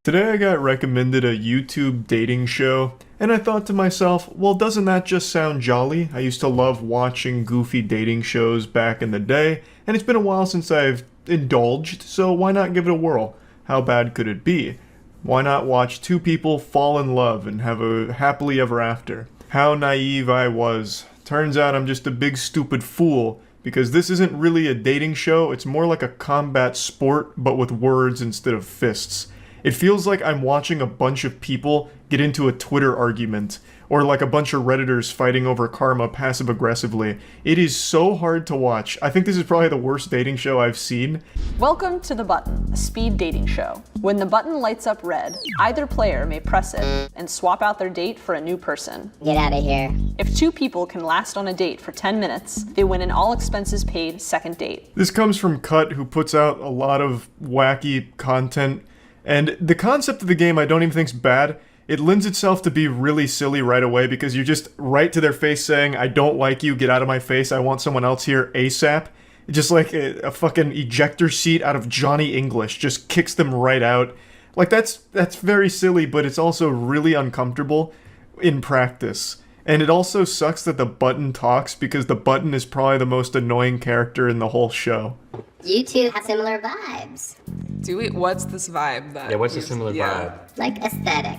Today I got recommended a YouTube dating show, and I thought to myself, well, doesn't that just sound jolly? I used to love watching goofy dating shows back in the day, and it's been a while since I've indulged, so why not give it a whirl? How bad could it be? Why not watch two people fall in love and have a happily ever after? How naive I was. Turns out I'm just a big stupid fool, because this isn't really a dating show, it's more like a combat sport, but with words instead of fists. It feels like I'm watching a bunch of people get into a Twitter argument, or like a bunch of Redditors fighting over karma passive-aggressively. It is so hard to watch. I think this is probably the worst dating show I've seen. Welcome to The Button, a speed dating show. When the button lights up red, either player may press it and swap out their date for a new person. Get out of here. If two people can last on a date for 10 minutes, they win an all-expenses-paid second date. This comes from Cut, who puts out a lot of wacky content. And the concept of the game I don't even think's bad. It lends itself to be really silly right away because you're just right to their face saying, I don't like you, get out of my face, I want someone else here ASAP. Just like a fucking ejector seat out of Johnny English, just kicks them right out. Like that's very silly, but it's also really uncomfortable in practice. And it also sucks that the button talks because the button is probably the most annoying character in the whole show. You two have similar vibes. Do we? What's this vibe that? Yeah, what's a similar vibe? Like aesthetic.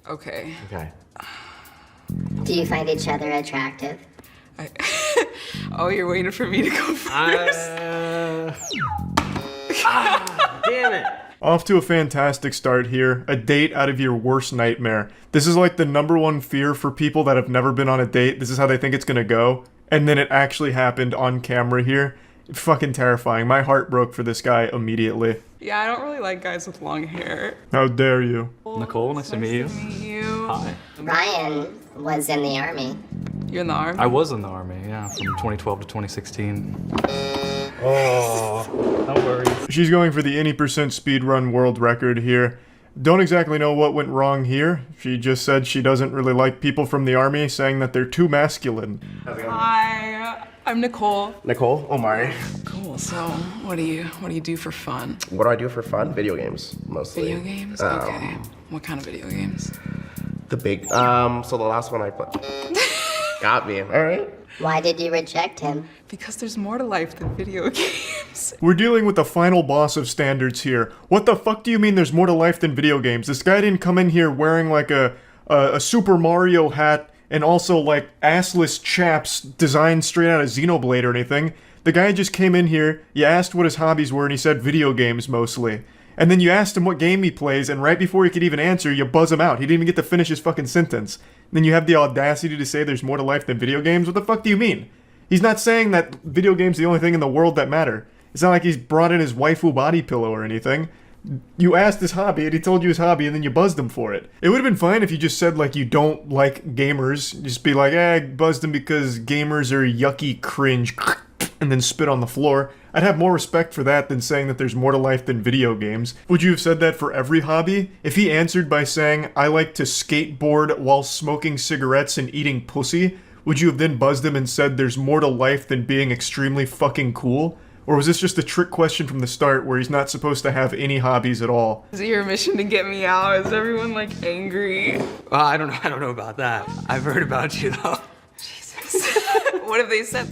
Okay. Okay. Do you find each other attractive? Oh, you're waiting for me to go first. Damn it. Off to a fantastic start here. A date out of your worst nightmare. This is like the #1 fear for people that have never been on a date. This is how they think it's gonna go. And then it actually happened on camera here. Fucking terrifying. My heart broke for this guy immediately. Yeah, I don't really like guys with long hair. How dare you? Nicole, nice to meet you. Hi. Ryan was in the army. You're in the army? I was in the army, yeah, from 2012 to 2016. Oh, no worries. She's going for the any percent speedrun world record here. Don't exactly know what went wrong here. She just said she doesn't really like people from the army, saying that they're too masculine. Hi, I'm Nicole. Nicole, Omari. Cool. So, what do you do for fun? What do I do for fun? Video games, mostly. Video games? Okay. What kind of video games? The big, so the last one I played. Got me, all right. Why did you reject him? Because there's more to life than video games. We're dealing with the final boss of standards here. What the fuck do you mean there's more to life than video games? This guy didn't come in here wearing like a Super Mario hat and also like assless chaps designed straight out of Xenoblade or anything. The guy just came in here, you asked what his hobbies were, and he said video games mostly. And then you asked him what game he plays, and right before he could even answer, you buzz him out. He didn't even get to finish his fucking sentence. Then you have the audacity to say there's more to life than video games? What the fuck do you mean? He's not saying that video games are the only thing in the world that matter. It's not like he's brought in his waifu body pillow or anything. You asked his hobby, and he told you his hobby, and then you buzzed him for it. It would have been fine if you just said, like, you don't like gamers. Just be like, I buzzed him because gamers are yucky cringe, and then spit on the floor. I'd have more respect for that than saying that there's more to life than video games. Would you have said that for every hobby? If he answered by saying, I like to skateboard while smoking cigarettes and eating pussy, would you have then buzzed him and said there's more to life than being extremely fucking cool? Or was this just a trick question from the start where he's not supposed to have any hobbies at all? Is it your mission to get me out? Is everyone like angry? I don't know about that. I've heard about you though. What have they said?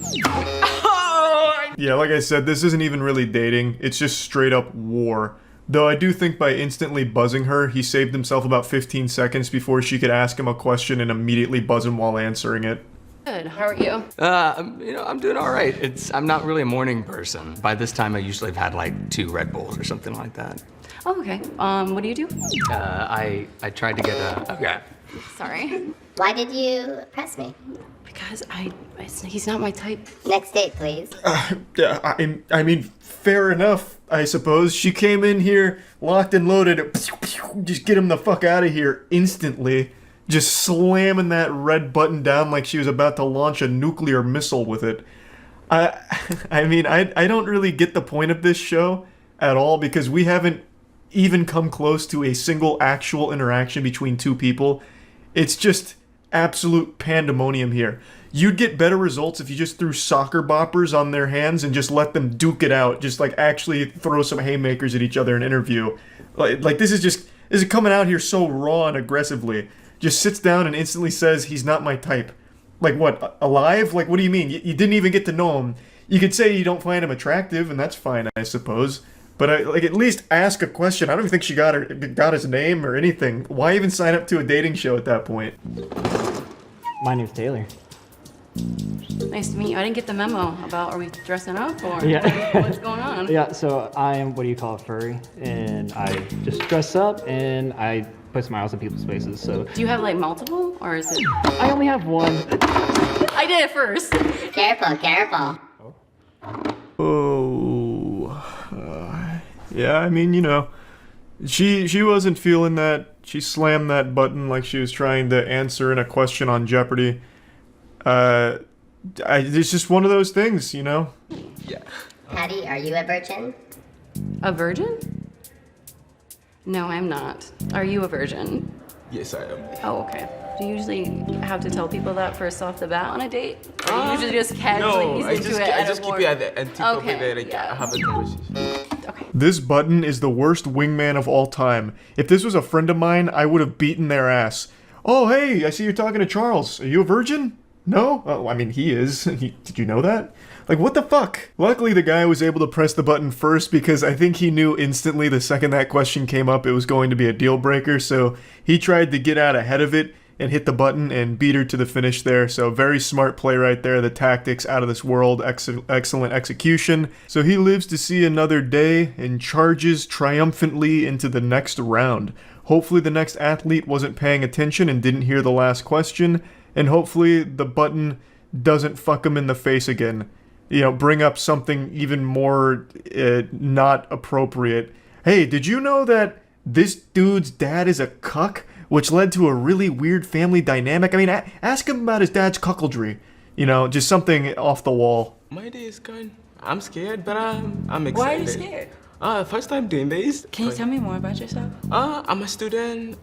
Yeah, like I said, this isn't even really dating. It's just straight up war. Though I do think by instantly buzzing her, he saved himself about 15 seconds before she could ask him a question and immediately buzz him while answering it. Good. How are you? I'm doing all right. I'm not really a morning person. By this time, I usually have had like 2 Red Bulls or something like that. Oh, okay. What do you do? I tried to get a. Okay. Sorry. Why did you press me? Because he's not my type. Next date, please. I mean, fair enough, I suppose. She came in here, locked and loaded, just get him the fuck out of here instantly. Just slamming that red button down like she was about to launch a nuclear missile with it. I mean, I don't really get the point of this show at all because we haven't even come close to a single actual interaction between 2 people. It's just absolute pandemonium here. You'd get better results if you just threw soccer boppers on their hands and just let them duke it out. Just like actually throw some haymakers at each other in an interview. Like this is coming out here so raw and aggressively. Just sits down and instantly says he's not my type. Like what, alive? Like what do you mean? You didn't even get to know him. You could say you don't find him attractive and that's fine, I suppose. But at least ask a question. I don't even think she got his name or anything. Why even sign up to a dating show at that point? My name's Taylor. Nice to meet you. I didn't get the memo about are we dressing up or Yeah. what's going on? Yeah, so I am what do you call a furry, and I just dress up and I put smiles on people's faces. So Do you have like multiple or is it? I only have one. I did it first. Careful, careful. Yeah, I mean, you know, she wasn't feeling that. She slammed that button like she was trying to answer in a question on Jeopardy. It's just one of those things, you know? Yeah. Patty, are you a virgin? A virgin? No, I'm not. Are you a virgin? Yes, I am. Oh, okay. Do you usually have to tell people that first off the bat on a date? Or do you usually just casually ease into it? I just keep it at the end. Okay, I have a conversation. This button is the worst wingman of all time. If this was a friend of mine, I would have beaten their ass. Oh, hey, I see you're talking to Charles. Are you a virgin? No? Oh, I mean, he is. Did you know that? Like, what the fuck? Luckily, the guy was able to press the button first because I think he knew instantly the second that question came up it was going to be a deal breaker, so he tried to get out ahead of it and hit the button and beat her to the finish there. So very smart play right there. The tactics out of this world. Excellent execution. So he lives to see another day and charges triumphantly into the next round. Hopefully the next athlete wasn't paying attention and didn't hear the last question. And hopefully the button doesn't fuck him in the face again. You know, bring up something even more not appropriate. Hey, did you know that this dude's dad is a cuck? Which led to a really weird family dynamic. I mean, ask him about his dad's cuckoldry. You know, just something off the wall. My day is going. I'm scared, but I'm excited. Why are you scared? First time doing this. Can you tell me more about yourself? I'm a student.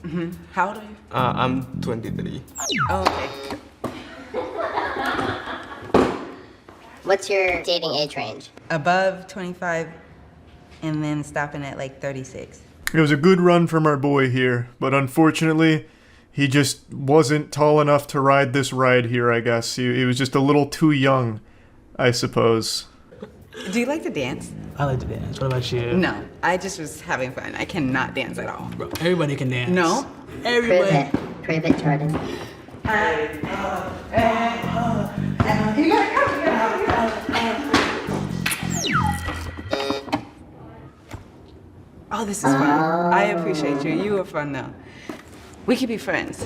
How old are you? I'm 23. Oh, okay. What's your dating age range? Above 25 and then stopping at like 36. It was a good run from our boy here, but unfortunately, he just wasn't tall enough to ride this ride here, I guess. He was just a little too young, I suppose. Do you like to dance? I like to dance. What about you? No, I just was having fun. I cannot dance at all. Bro, everybody can dance. No? Everybody. Prove it, Jordan. Oh, this is fun. I appreciate you. You were fun though. We could be friends.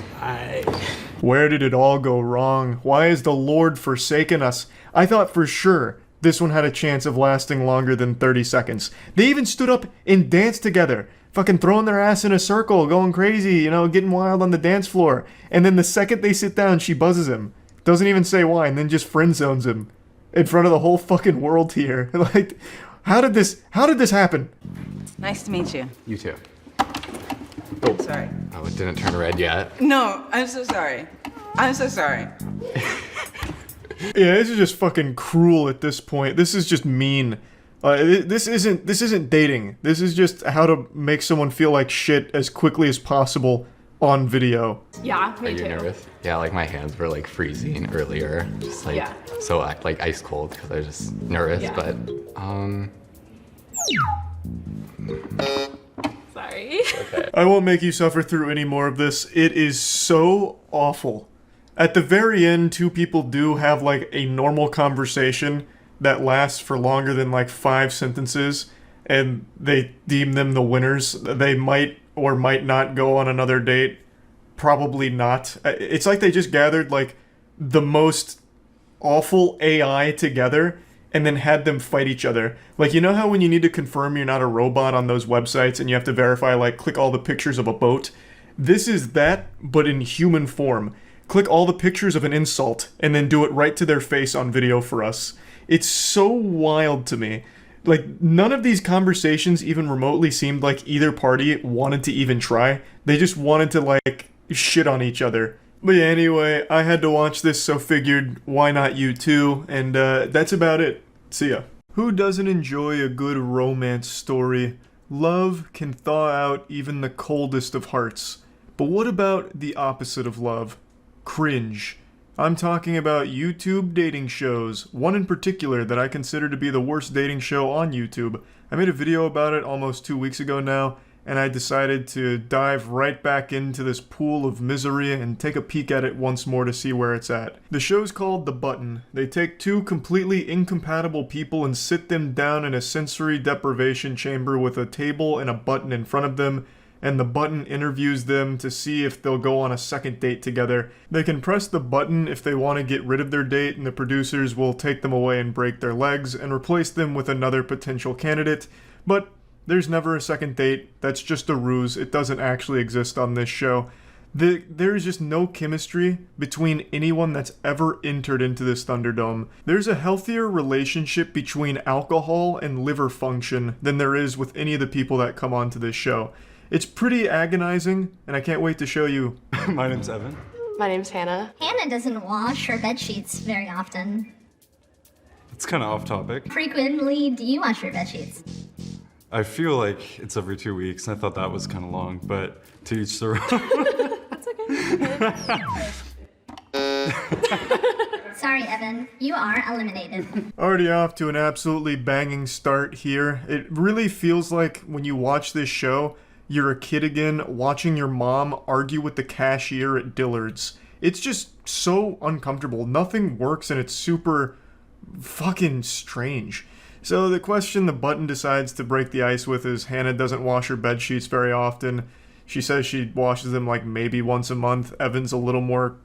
Where did it all go wrong? Why has the Lord forsaken us? I thought for sure this one had a chance of lasting longer than 30 seconds. They even stood up and danced together. Fucking throwing their ass in a circle, going crazy, you know, getting wild on the dance floor. And then the second they sit down, she buzzes him. Doesn't even say why, and then just friend zones him. In front of the whole fucking world here. Like, how did this happen? Nice to meet you. You too. I'm sorry. Oh, it didn't turn red yet. No, I'm so sorry. I'm so sorry. Yeah, this is just fucking cruel at this point. This is just mean. This isn't dating. This is just how to make someone feel like shit as quickly as possible on video. Yeah, me Are you too. nervous? Yeah, like my hands were like freezing earlier. Just like, Yeah. so like ice cold because I was just nervous, Yeah. but Sorry. Okay. I won't make you suffer through any more of this. It is so awful. At the very end, two people do have like a normal conversation that lasts for longer than like 5 sentences, and they deem them the winners. They might or might not go on another date. Probably not. It's like they just gathered like the most awful AI together and then had them fight each other. Like, you know how when you need to confirm you're not a robot on those websites and you have to verify, like, click all the pictures of a boat? This is that, but in human form. Click all the pictures of an insult and then do it right to their face on video for us. It's so wild to me. Like, none of these conversations even remotely seemed like either party wanted to even try. They just wanted to, like, shit on each other. But yeah, anyway, I had to watch this, so figured, why not you too? And that's about it. See ya. Who doesn't enjoy a good romance story? Love can thaw out even the coldest of hearts. But what about the opposite of love? Cringe. I'm talking about YouTube dating shows, one in particular that I consider to be the worst dating show on YouTube. I made a video about it almost 2 weeks ago now, and I decided to dive right back into this pool of misery and take a peek at it once more to see where it's at. The show's called The Button. They take two completely incompatible people and sit them down in a sensory deprivation chamber with a table and a button in front of them, and the button interviews them to see if they'll go on a second date together. They can press the button if they want to get rid of their date, and the producers will take them away and break their legs and replace them with another potential candidate, but there's never a second date. That's just a ruse. It doesn't actually exist on this show. There is just no chemistry between anyone that's ever entered into this Thunderdome. There's a healthier relationship between alcohol and liver function than there is with any of the people that come onto this show. It's pretty agonizing, and I can't wait to show you. My name's Evan. My name's Hannah. Hannah doesn't wash her bed sheets very often. It's kind of off topic. Frequently, do you wash your bed sheets? I feel like it's every 2 weeks, and I thought that was kind of long, but to each their own. Sorry, Evan. You are eliminated. Already off to an absolutely banging start here. It really feels like when you watch this show, you're a kid again watching your mom argue with the cashier at Dillard's. It's just so uncomfortable. Nothing works and it's super fucking strange. So the question the button decides to break the ice with is Hannah doesn't wash her bed sheets very often. She says she washes them like maybe once a month. Evan's a little more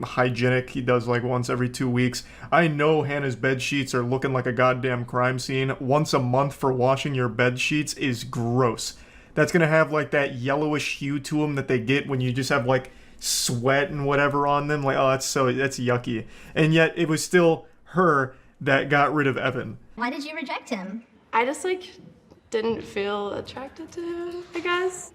hygienic. He does like once every 2 weeks. I know Hannah's bed sheets are looking like a goddamn crime scene. Once a month for washing your bed sheets is gross. That's gonna have like that yellowish hue to them that they get when you just have like sweat and whatever on them. Like, oh, that's yucky. And yet it was still her that got rid of Evan. Why did you reject him? I just didn't feel attracted to him, I guess.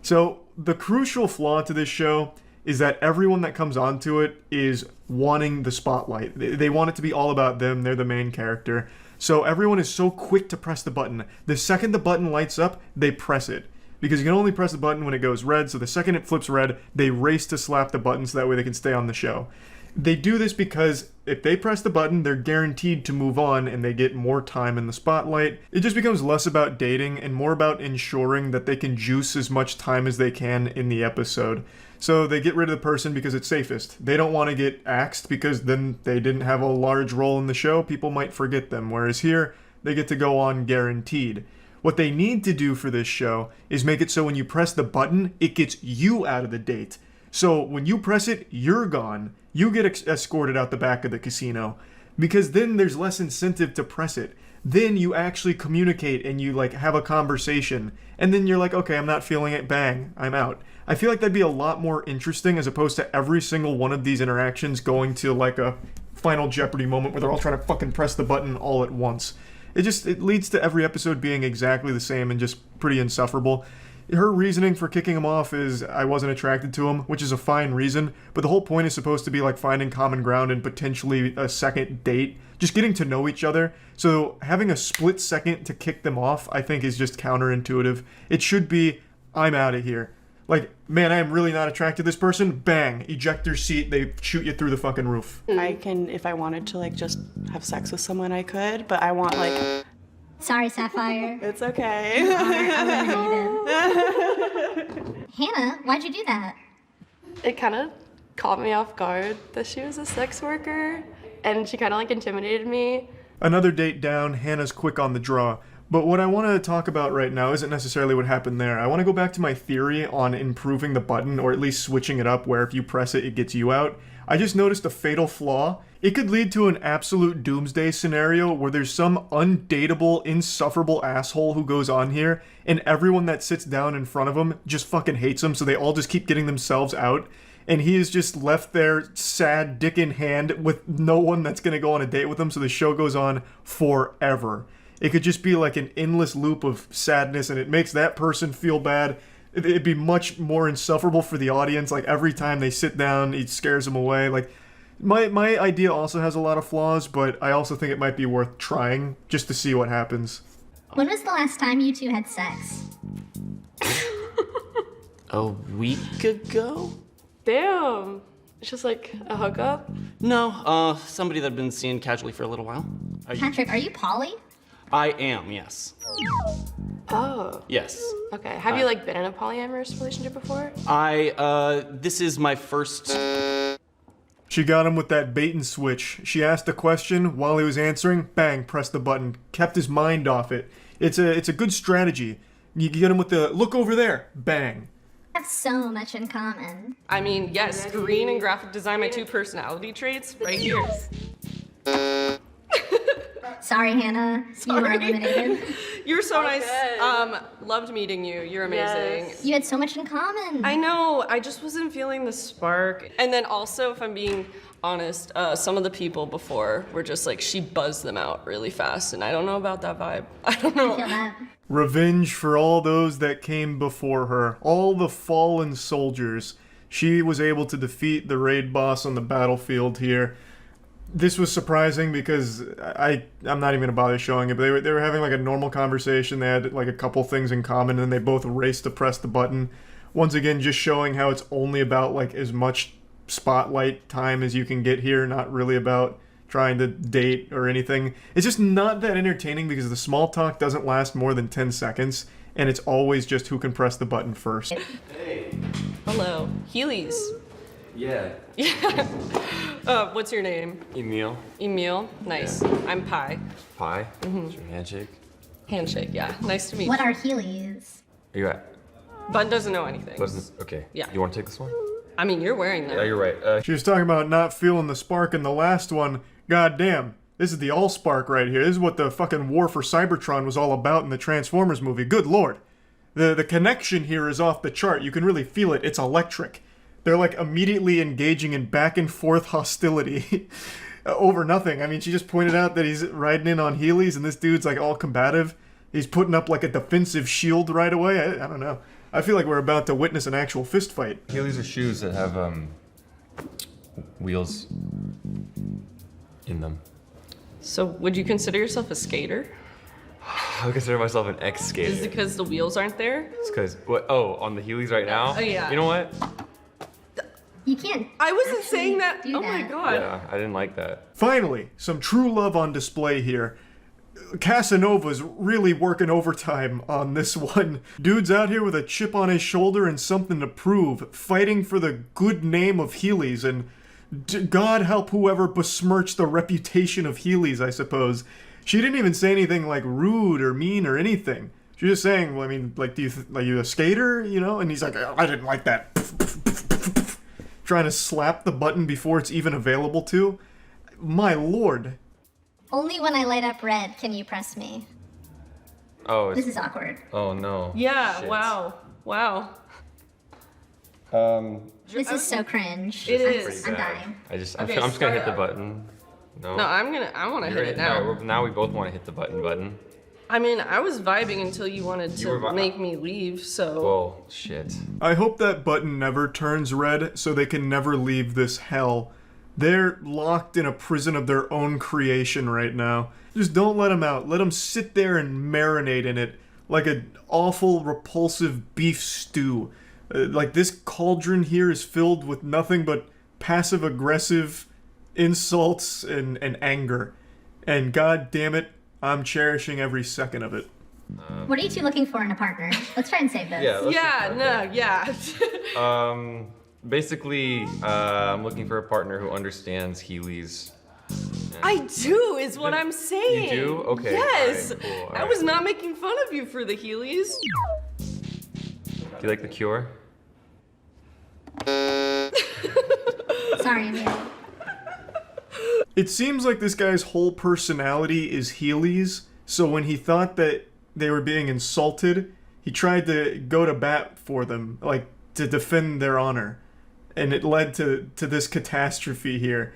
So the crucial flaw to this show is that everyone that comes onto it is wanting the spotlight. They want it to be all about them. They're the main character. So everyone is so quick to press the button. The second the button lights up, they press it. Because you can only press the button when it goes red, so the second it flips red, they race to slap the button so that way they can stay on the show. They do this because if they press the button, they're guaranteed to move on and they get more time in the spotlight. It just becomes less about dating and more about ensuring that they can juice as much time as they can in the episode. So they get rid of the person because it's safest. They don't want to get axed because then they didn't have a large role in the show. People might forget them. Whereas here, they get to go on guaranteed. What they need to do for this show is make it so when you press the button, it gets you out of the date. So when you press it, you're gone. You get escorted out the back of the casino. Because then there's less incentive to press it. Then you actually communicate and you like have a conversation. And then you're like, okay, I'm not feeling it, bang, I'm out. I feel like that'd be a lot more interesting as opposed to every single one of these interactions going to like a Final Jeopardy moment where they're all trying to fucking press the button all at once. It leads to every episode being exactly the same and just pretty insufferable. Her reasoning for kicking him off is I wasn't attracted to him, which is a fine reason, but the whole point is supposed to be like finding common ground and potentially a second date, just getting to know each other. So having a split second to kick them off, I think is just counterintuitive. It should be, I'm out of here. Like, man, I am really not attracted to this person. Bang, ejector seat, they shoot you through the fucking roof. I can, if I wanted to, like, just have sex with someone, I could, but I want, like... Sorry, Sapphire. It's okay. You are eliminated. Hannah, why'd you do that? It kind of caught me off guard that she was a sex worker, and she kind of, intimidated me. Another date down, Hannah's quick on the draw. But what I want to talk about right now isn't necessarily what happened there. I want to go back to my theory on improving the button, or at least switching it up where if you press it, it gets you out. I just noticed a fatal flaw. It could lead to an absolute doomsday scenario where there's some undateable, insufferable asshole who goes on here, and everyone that sits down in front of him just fucking hates him, so they all just keep getting themselves out. And he is just left there, sad, dick in hand, with no one that's going to go on a date with him, so the show goes on forever. It could just be like an endless loop of sadness, and it makes that person feel bad. It'd be much more insufferable for the audience. Like, every time they sit down, it scares them away. Like, my idea also has a lot of flaws, but I also think it might be worth trying just to see what happens. When was the last time you two had sex? A week ago? Damn. It's just like a hookup? No, somebody that I've been seeing casually for a little while. Patrick, are you poly? I am, yes. Oh. Yes. Okay. Have you been in a polyamorous relationship before? This is my first... She got him with that bait and switch. She asked a question, while he was answering, bang, pressed the button. Kept his mind off it. It's a good strategy. You get him with the, look over there, bang. We have so much in common. I mean, yes, green and graphic design, my two personality traits, right here. Sorry, Hannah. You were eliminated. You're so nice. Loved meeting you. You're amazing. Yes. You had so much in common. I know. I just wasn't feeling the spark. And then also, if I'm being honest, some of the people before were just like, she buzzed them out really fast. And I don't know about that vibe. I don't know. I feel that. Revenge for all those that came before her. All the fallen soldiers. She was able to defeat the raid boss on the battlefield here. This was surprising because I'm not even gonna bother showing it, but they were having like a normal conversation. They had like a couple things in common, and they both raced to press the button. Once again, just showing how it's only about like as much spotlight time as you can get here, not really about trying to date or anything. It's just not that entertaining because the small talk doesn't last more than 10 seconds, and it's always just who can press the button first. Hello. Heelys. Yeah. Yeah. What's your name? Emil. Emil. Nice. I'm Pi. Pi. Mhm. What's your handshake? Handshake, yeah. Nice to meet What you. are Heelys? Are you at? Bun doesn't know anything. Okay. Yeah. You want to take this one? I mean, you're wearing them. Yeah, you're right. She was talking about not feeling the spark in the last one. God damn. This is the all-spark right here. This is what the fucking war for Cybertron was all about in the Transformers movie. Good lord. The connection here is off the chart. You can really feel it. It's electric. They're like immediately engaging in back and forth hostility over nothing. I mean, she just pointed out that he's riding in on Heelys and this dude's like all combative. He's putting up like a defensive shield right away. I don't know. I feel like we're about to witness an actual fist fight. Heelys are shoes that have wheels in them. So, would you consider yourself a skater? I consider myself an ex-skater. Is it because the wheels aren't there? It's because what? Oh, on the Heelys right now. Oh, yeah. You know what? You can't. I wasn't saying that. do Oh my that. god. Yeah, I didn't like that. Finally, some true love on display here. Casanova's really working overtime on this one. Dude's out here with a chip on his shoulder and something to prove, fighting for the good name of Heelys, and God help whoever besmirched the reputation of Heelys, I suppose. She didn't even say anything like rude or mean or anything. She was just saying, well, I mean, like, are you a skater, you know? And he's like, I didn't like that. Trying to slap the button before it's even available to. My lord. Only when I light up red can you press me. Oh, This is awkward. Oh no. Yeah, Shit. wow. Wow. This is so cringe. It I'm, is. I'm dying. I'm just Okay, gonna hit the start up. button. No. No, I want to You're hit it right. now. Alright, well, now we both want to hit the button. I mean, I was vibing until you wanted You were to make me leave, so. Whoa, shit. I hope that button never turns red so they can never leave this hell. They're locked in a prison of their own creation right now. Just don't let them out. Let them sit there and marinate in it like an awful, repulsive beef stew. Like this cauldron here is filled with nothing but passive-aggressive insults and anger. And god damn it, I'm cherishing every second of it. What are you two looking for in a partner? Let's try and save this. Yeah. Basically, I'm looking for a partner who understands Heelys. I do, is what I'm saying. You do? Okay. Yes. Alright, cool, I was not making fun of you for the Heelys. Do you like The Cure? Sorry, Emil. It seems like this guy's whole personality is Heelys, so when he thought that they were being insulted, he tried to go to bat for them, like to defend their honor. And it led to this catastrophe here.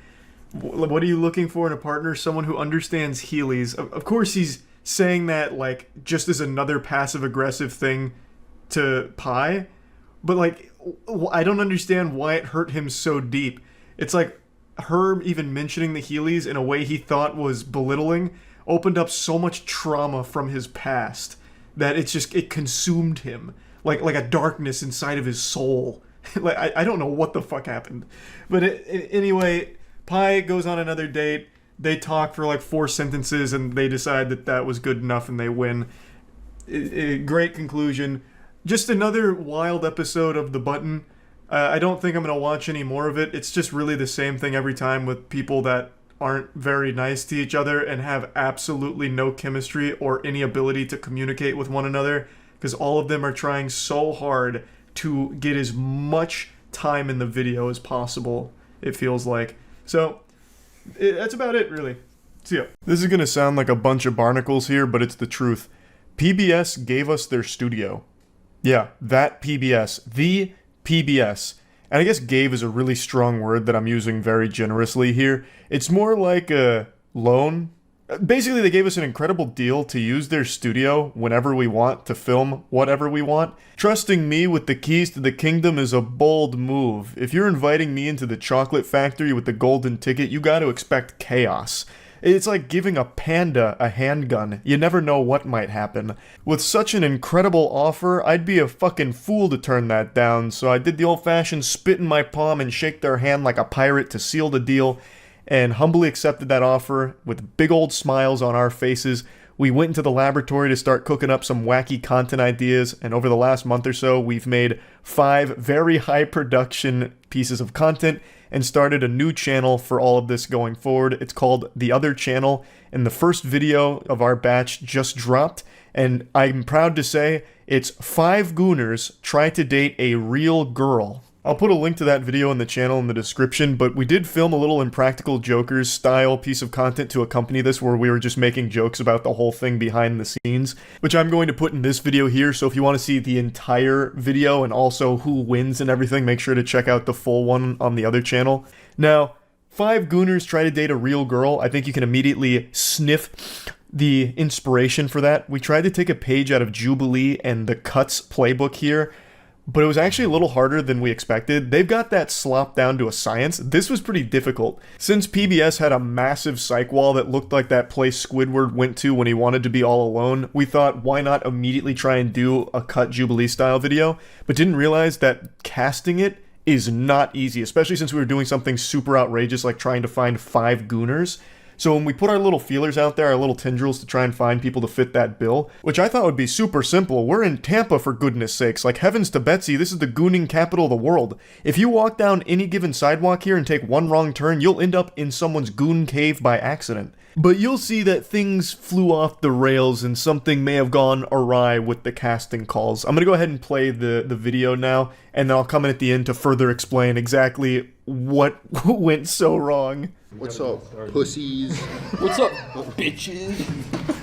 What are you looking for in a partner? Someone who understands Heelys. Of course he's saying that like just as another passive-aggressive thing to Pi, but like I don't understand why it hurt him so deep. It's like her even mentioning the Heelys in a way he thought was belittling opened up so much trauma from his past that it consumed him like a darkness inside of his soul. Like I don't know what the fuck happened, but anyway, Pi goes on another date. They talk for like 4 sentences and they decide that was good enough and they win. Great conclusion. Just another wild episode of The Button. I don't think I'm going to watch any more of it. It's just really the same thing every time with people that aren't very nice to each other and have absolutely no chemistry or any ability to communicate with one another, because all of them are trying so hard to get as much time in the video as possible, it feels like. So, that's about it, really. See ya. This is going to sound like a bunch of barnacles here, but it's the truth. PBS gave us their studio. Yeah, that PBS. The PBS. And I guess gave is a really strong word that I'm using very generously here. It's more like a loan. Basically, they gave us an incredible deal to use their studio whenever we want to film whatever we want. Trusting me with the keys to the kingdom is a bold move. If you're inviting me into the chocolate factory with the golden ticket, you gotta expect chaos. It's like giving a panda a handgun. You never know what might happen. With such an incredible offer, I'd be a fucking fool to turn that down, so I did the old-fashioned spit in my palm and shake their hand like a pirate to seal the deal, and humbly accepted that offer with big old smiles on our faces. we went into the laboratory to start cooking up some wacky content ideas, and over the last month or so, we've made 5 very high production pieces of content and started a new channel for all of this going forward. It's called The Other Channel, and the first video of our batch just dropped, and I'm proud to say it's 5 gooners try to date a real girl. I'll put a link to that video in the channel in the description, but we did film a little Impractical Jokers style piece of content to accompany this where we were just making jokes about the whole thing behind the scenes, which I'm going to put in this video here, so if you want to see the entire video and also who wins and everything, make sure to check out the full one on the other channel. Now, 5 gooners try to date a real girl. I think you can immediately sniff the inspiration for that. We tried to take a page out of Jubilee and the Cuts playbook here, but it was actually a little harder than we expected. They've got that slopped down to a science. This was pretty difficult. Since PBS had a massive psych wall that looked like that place Squidward went to when he wanted to be all alone, we thought, why not immediately try and do a Cut Jubilee style video, but didn't realize that casting it is not easy, especially since we were doing something super outrageous like trying to find 5 gooners. So when we put our little feelers out there, our little tendrils to try and find people to fit that bill, which I thought would be super simple. We're in Tampa, for goodness sakes. Like, heavens to Betsy, this is the gooning capital of the world. If you walk down any given sidewalk here and take one wrong turn, you'll end up in someone's goon cave by accident. But you'll see that things flew off the rails and something may have gone awry with the casting calls. I'm going to go ahead and play the video now, and then I'll come in at the end to further explain exactly what went so wrong. What's up, pussies? What's up, bitches?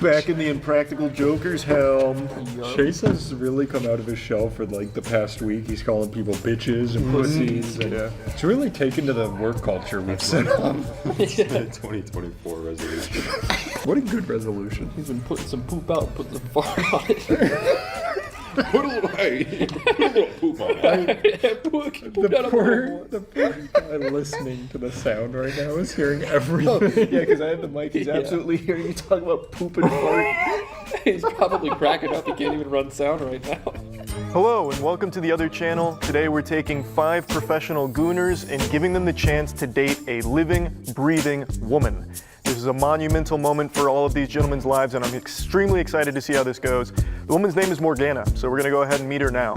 Back in the Impractical Jokers helm. Chase has really come out of his shell for like the past week. He's calling people bitches and pussies. And, it's really taken to the work culture we've set up. It's the 2024 resolution. What a good resolution. He's been putting some poop out, putting some fart on it. Put a little, hey, put a little poop on it. The poor guy listening to the sound right now is hearing everything. Yeah, because I have the mic. He's absolutely hearing you talk about poop and fart. He's probably cracking up. He can't even run sound right now. Hello, and welcome to The Other Channel. Today we're taking 5 professional gooners and giving them the chance to date a living, breathing woman. This is a monumental moment for all of these gentlemen's lives, and I'm extremely excited to see how this goes. The woman's name is Morgana, so we're gonna go ahead and meet her now.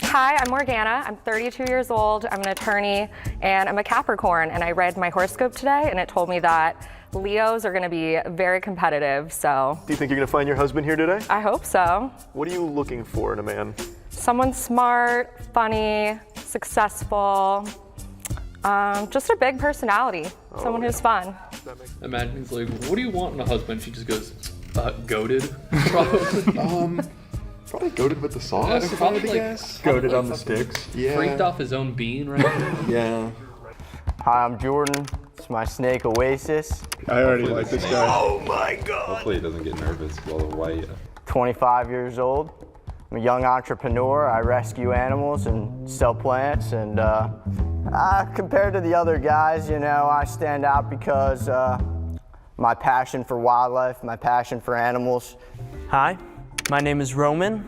Hi, I'm Morgana. I'm 32 years old. I'm an attorney, and I'm a Capricorn, and I read my horoscope today, and it told me that Leos are gonna be very competitive, so. Do you think you're gonna find your husband here today? I hope so. What are you looking for in a man? Someone smart, funny, successful, just a big personality, someone who's fun. Imagine he's like, what do you want in a husband? She just goes, goated. Probably. Probably goated with the sauce. Probably like, goated on the sticks. Yeah. Freaked off his own bean, right? Yeah. Hi, I'm Jordan. It's my snake Oasis. I already like this guy. Oh my god. Hopefully he doesn't get nervous while the white. 25 years old. I'm a young entrepreneur. I rescue animals and sell plants, and compared to the other guys, you know, I stand out because my passion for wildlife, my passion for animals. Hi, my name is Roman.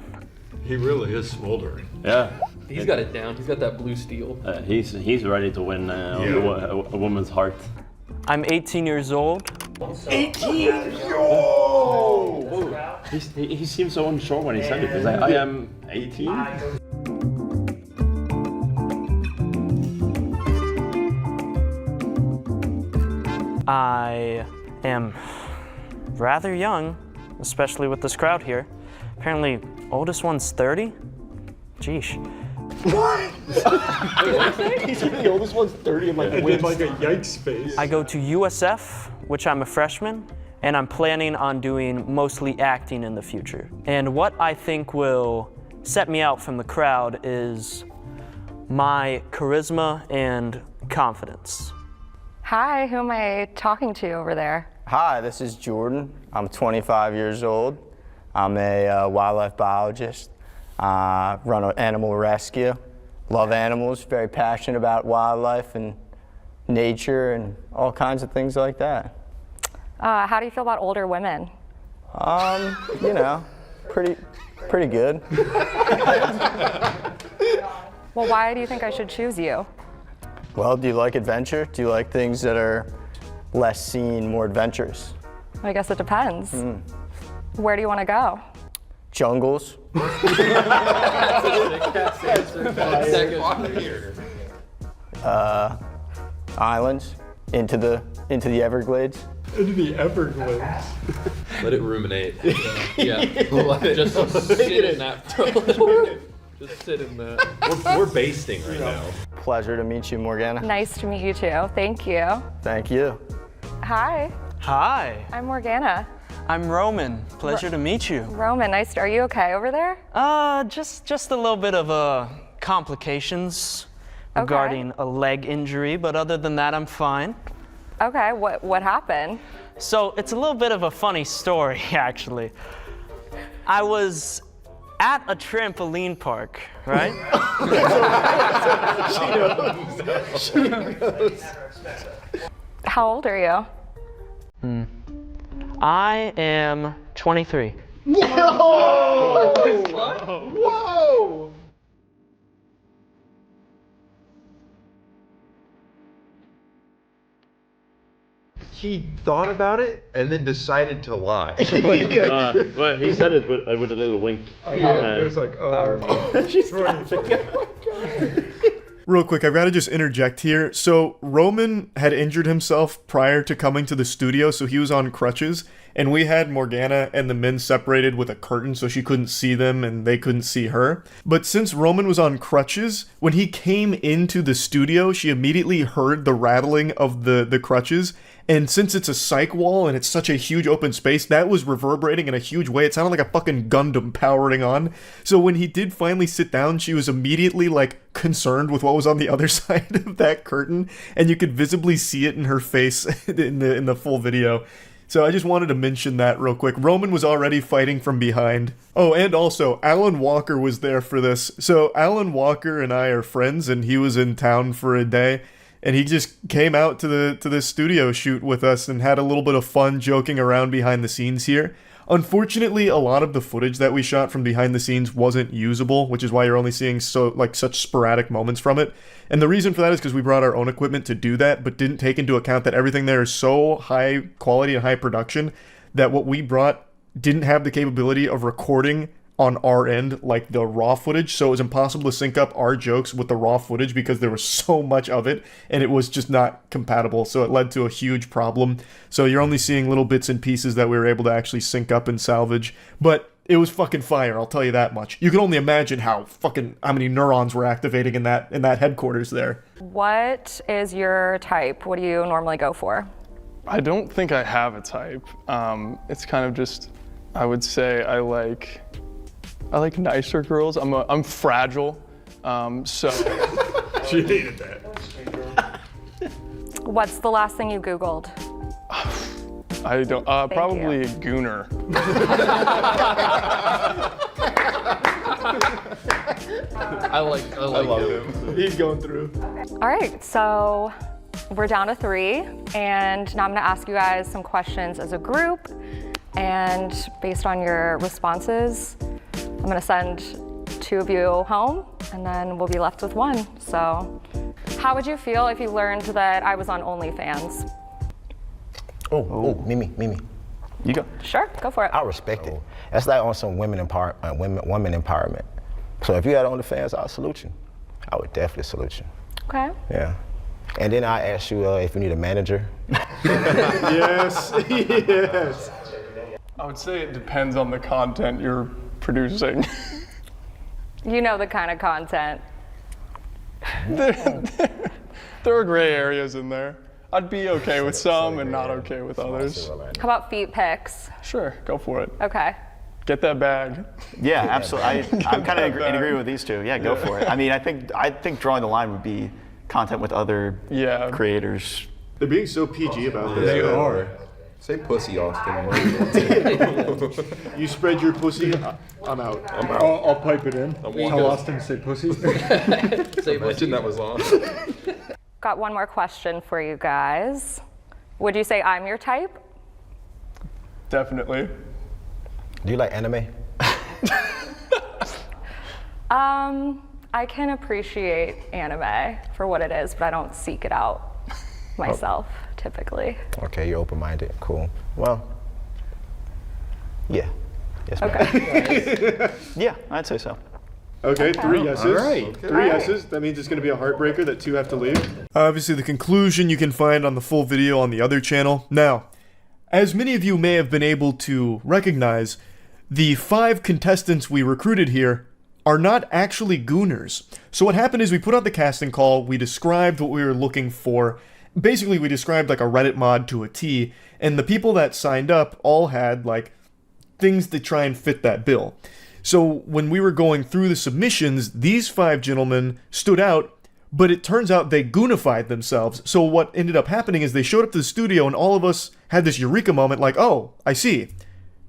He really is smoldering. Yeah. He's got it down. He's got that blue steel. He's ready to win a woman's heart. I'm 18 years old. 18? Yo! He seems so unsure when he said it. He's like, I am 18? I am rather young, especially with this crowd here. Apparently, oldest one's 30? Jeesh. What? He said the oldest one's 30 and like did like a yikes face. I go to USF, which I'm a freshman, and I'm planning on doing mostly acting in the future. And what I think will set me out from the crowd is my charisma and confidence. Hi, who am I talking to over there? Hi, this is Jordan. I'm 25 years old. I'm a wildlife biologist. Run an animal rescue. Love animals, very passionate about wildlife and nature and all kinds of things like that. How do you feel about older women? You know, pretty good. Well, why do you think I should choose you? Well, do you like adventure? Do you like things that are less seen, more adventurous? I guess it depends. Where do you want to go? Jungles. Islands. Into the Everglades. Into the Everglades. Let it ruminate. Yeah. Just sit in that for a little bit. Just sit in that. We're basting right now. Pleasure to meet you, Morgana. Nice to meet you too. Thank you. Thank you. Hi, Hi, I'm Morgana. I'm Roman. Pleasure to meet you. Roman, nice. Are you okay over there? Just a little bit of complications regarding a leg injury, but other than that, I'm fine. Okay, what happened? So it's a little bit of a funny story, actually. I was at a trampoline park, right? She knows. How old are you? I am 23. Whoa! Whoa! He thought about it and then decided to lie. Well, he said it with a little wink. It was like, Real quick, I've got to just interject here. So Roman had injured himself prior to coming to the studio, so he was on crutches, and we had Morgana and the men separated with a curtain so she couldn't see them and they couldn't see her. But since Roman was on crutches, when he came into the studio, she immediately heard the rattling of the crutches. And since it's a psych wall and it's such a huge open space, that was reverberating in a huge way. It sounded like a fucking Gundam powering on. So when he did finally sit down, she was immediately like concerned with what was on the other side of that curtain, and you could visibly see it in her face in the full video. So I just wanted to mention that real quick. Roman was already fighting from behind. Oh, and also, Alan Walker was there for this. So Alan Walker and I are friends, and he was in town for a day. And he just came out to the studio shoot with us and had a little bit of fun joking around behind the scenes here. Unfortunately, a lot of the footage that we shot from behind the scenes wasn't usable, which is why you're only seeing such sporadic moments from it. And the reason for that is because we brought our own equipment to do that, but didn't take into account that everything there is so high quality and high production that what we brought didn't have the capability of recording on our end, like the raw footage, so it was impossible to sync up our jokes with the raw footage because there was so much of it, and it was just not compatible, so it led to a huge problem. So you're only seeing little bits and pieces that we were able to actually sync up and salvage, but it was fucking fire, I'll tell you that much. You can only imagine how many neurons were activating in that headquarters there. What is your type? What do you normally go for? I don't think I have a type. It's kind of just, I would say I like nicer girls. I'm fragile, so. She hated that. What's the last thing you Googled? I don't. Probably Gooner. I love him. He's going through. All right, so we're down to 3, and now I'm gonna ask you guys some questions as a group, and based on your responses, I'm gonna send 2 of you home, and then we'll be left with 1. So, how would you feel if you learned that I was on OnlyFans? Mimi. You go. Sure, go for it. I respect it. That's like on some women empowerment. So if you had OnlyFans, I'll salute you. I would definitely salute you. Okay. Yeah. And then I ask you if you need a manager. Yes. I would say it depends on the content you're producing. You know the kind of content. There are gray areas in there. I'd be okay with some and not okay with others. How about feet pics? Sure, go for it. Okay. Get that bag. Yeah, absolutely. I'm kind of in agreement with these two. Yeah, go for it. I mean, I think drawing the line would be content with other creators. They're being so PG about this. They are. Say pussy, Austin. You spread your pussy, I'm out. I'll pipe it in. Tell Austin to say pussy. Imagine that was on. Got one more question for you guys. Would you say I'm your type? Definitely. Do you like anime? I can appreciate anime for what it is, but I don't seek it out myself, typically. Okay, you're open-minded. Cool. Well, yeah. Yes, ma'am. Yeah, I'd say so. Okay, 3 yeses. All right. 3 yeses. That means it's going to be a heartbreaker that 2 have to leave. Obviously, the conclusion you can find on the full video on the other channel. Now, as many of you may have been able to recognize, the 5 contestants we recruited here are not actually gooners. So what happened is we put out the casting call, we described what we were looking for. Basically, we described like a Reddit mod to a T, and the people that signed up all had like things to try and fit that bill. So when we were going through the submissions, these 5 gentlemen stood out, but it turns out they goonified themselves. So what ended up happening is they showed up to the studio and all of us had this eureka moment like, oh, I see.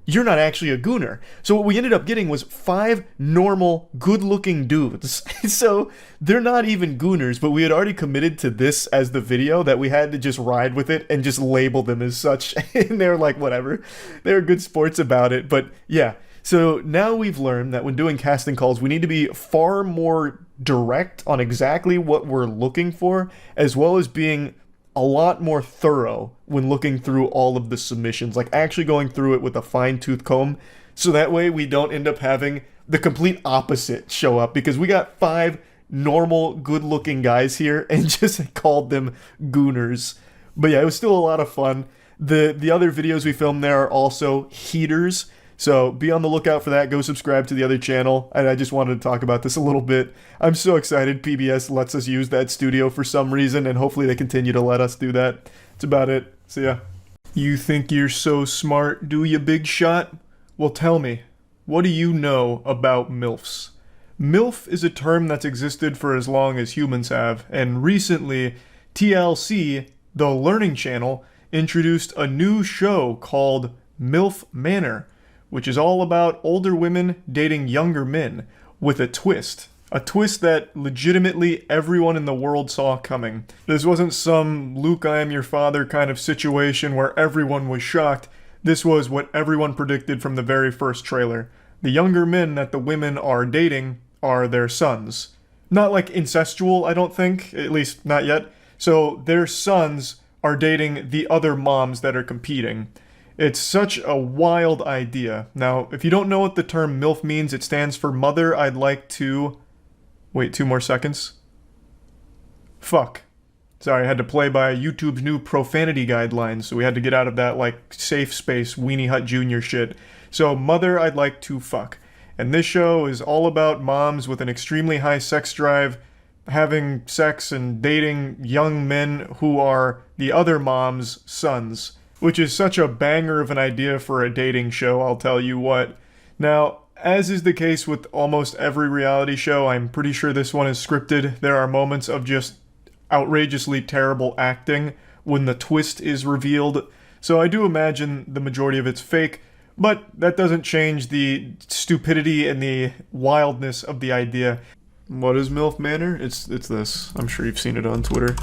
You're not actually a gooner. So what we ended up getting was 5 normal, good-looking dudes. So they're not even gooners, but we had already committed to this as the video that we had to just ride with it and just label them as such. And they're like, whatever. They're good sports about it. But yeah. So now we've learned that when doing casting calls, we need to be far more direct on exactly what we're looking for, as well as being a lot more thorough when looking through all of the submissions, like actually going through it with a fine-tooth comb, so that way we don't end up having the complete opposite show up, because we got 5 normal, good-looking guys here and just called them gooners. But yeah, it was still a lot of fun. The other videos we filmed there are also heaters, so be on the lookout for that. Go subscribe to the other channel. And I just wanted to talk about this a little bit. I'm so excited PBS lets us use that studio for some reason, and hopefully they continue to let us do that. That's about it. See ya. You think you're so smart, do you, big shot? Well, tell me, what do you know about MILFs? MILF is a term that's existed for as long as humans have, and recently, TLC, the Learning Channel, introduced a new show called MILF Manor, which is all about older women dating younger men, with a twist. A twist that legitimately everyone in the world saw coming. This wasn't some Luke, I am your father kind of situation where everyone was shocked. This was what everyone predicted from the very first trailer. The younger men that the women are dating are their sons. Not like incestual, I don't think, at least not yet. So their sons are dating the other moms that are competing. It's such a wild idea. Now, if you don't know what the term MILF means, it stands for Mother I'd Like to... Wait, 2 more seconds. Fuck. Sorry, I had to play by YouTube's new profanity guidelines, so we had to get out of that, like, safe space Weenie Hut Jr. shit. So, Mother I'd Like to Fuck. And this show is all about moms with an extremely high sex drive having sex and dating young men who are the other mom's sons. Which is such a banger of an idea for a dating show, I'll tell you what. Now, as is the case with almost every reality show, I'm pretty sure this one is scripted. There are moments of just outrageously terrible acting when the twist is revealed. So I do imagine the majority of it's fake, but that doesn't change the stupidity and the wildness of the idea. What is MILF Manor? It's this. I'm sure you've seen it on Twitter.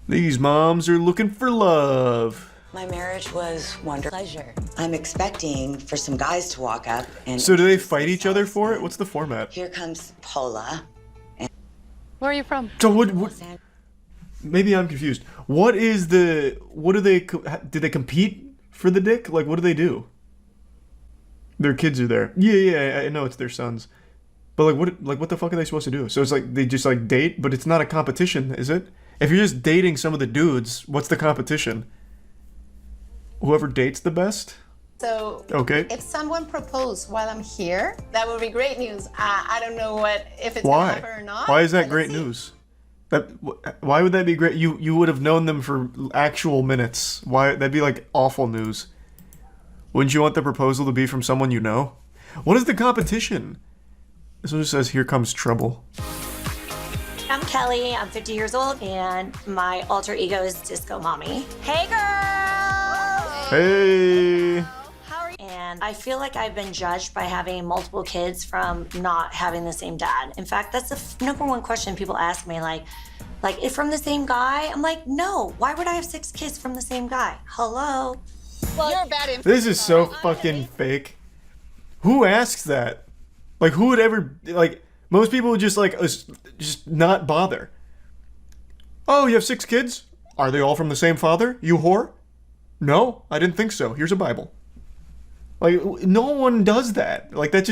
These moms are looking for love. My marriage was wonderful. Pleasure. I'm expecting for some guys to walk up and... So do they fight each other for it? What's the format? Here comes Paula. Where are you from? So what maybe I'm confused. What do they compete for the dick? Like, what do they do? Their kids are there. Yeah, I know it's their sons. But what the fuck are they supposed to do? So it's like, they just like date, but it's not a competition, is it? If you're just dating some of the dudes, what's the competition? Whoever dates the best? So, okay. If someone proposed while I'm here, that would be great news. I don't know if it's gonna happen or not. Why is that great news? Why would that be great? You would have known them for actual minutes. Why? That'd be like awful news. Wouldn't you want the proposal to be from someone you know? What is the competition? This one just says, here comes trouble. I'm Kelly, I'm 50 years old, and my alter ego is Disco Mommy. Hey girls! Hey! How are you? And I feel like I've been judged by having multiple kids from not having the same dad. In fact, that's the number one question people ask me, like, if from the same guy? I'm like, no, why would I have 6 kids from the same guy? Hello? Well, you're bad. This is so fucking fake. Who asks that? Like, who would ever, like, most people would just, like, just not bother. Oh, you have 6 kids? Are they all from the same father, you whore? No, I didn't think so. Here's a Bible. Like, no one does that. Like, that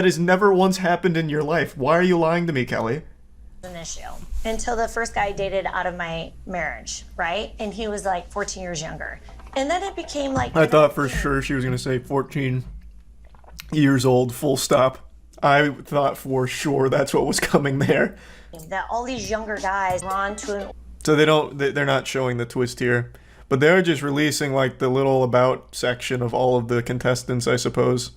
has never once happened in your life. Why are you lying to me, Kelly? An issue until the first guy I dated out of my marriage, right? And he was like 14 years younger. And then it became like... I thought for sure she was going to say 14 years old, full stop. I thought for sure that's what was coming there. That all these younger guys were on to an... So they're not showing the twist here. But they're just releasing like the little about section of all of the contestants, I suppose.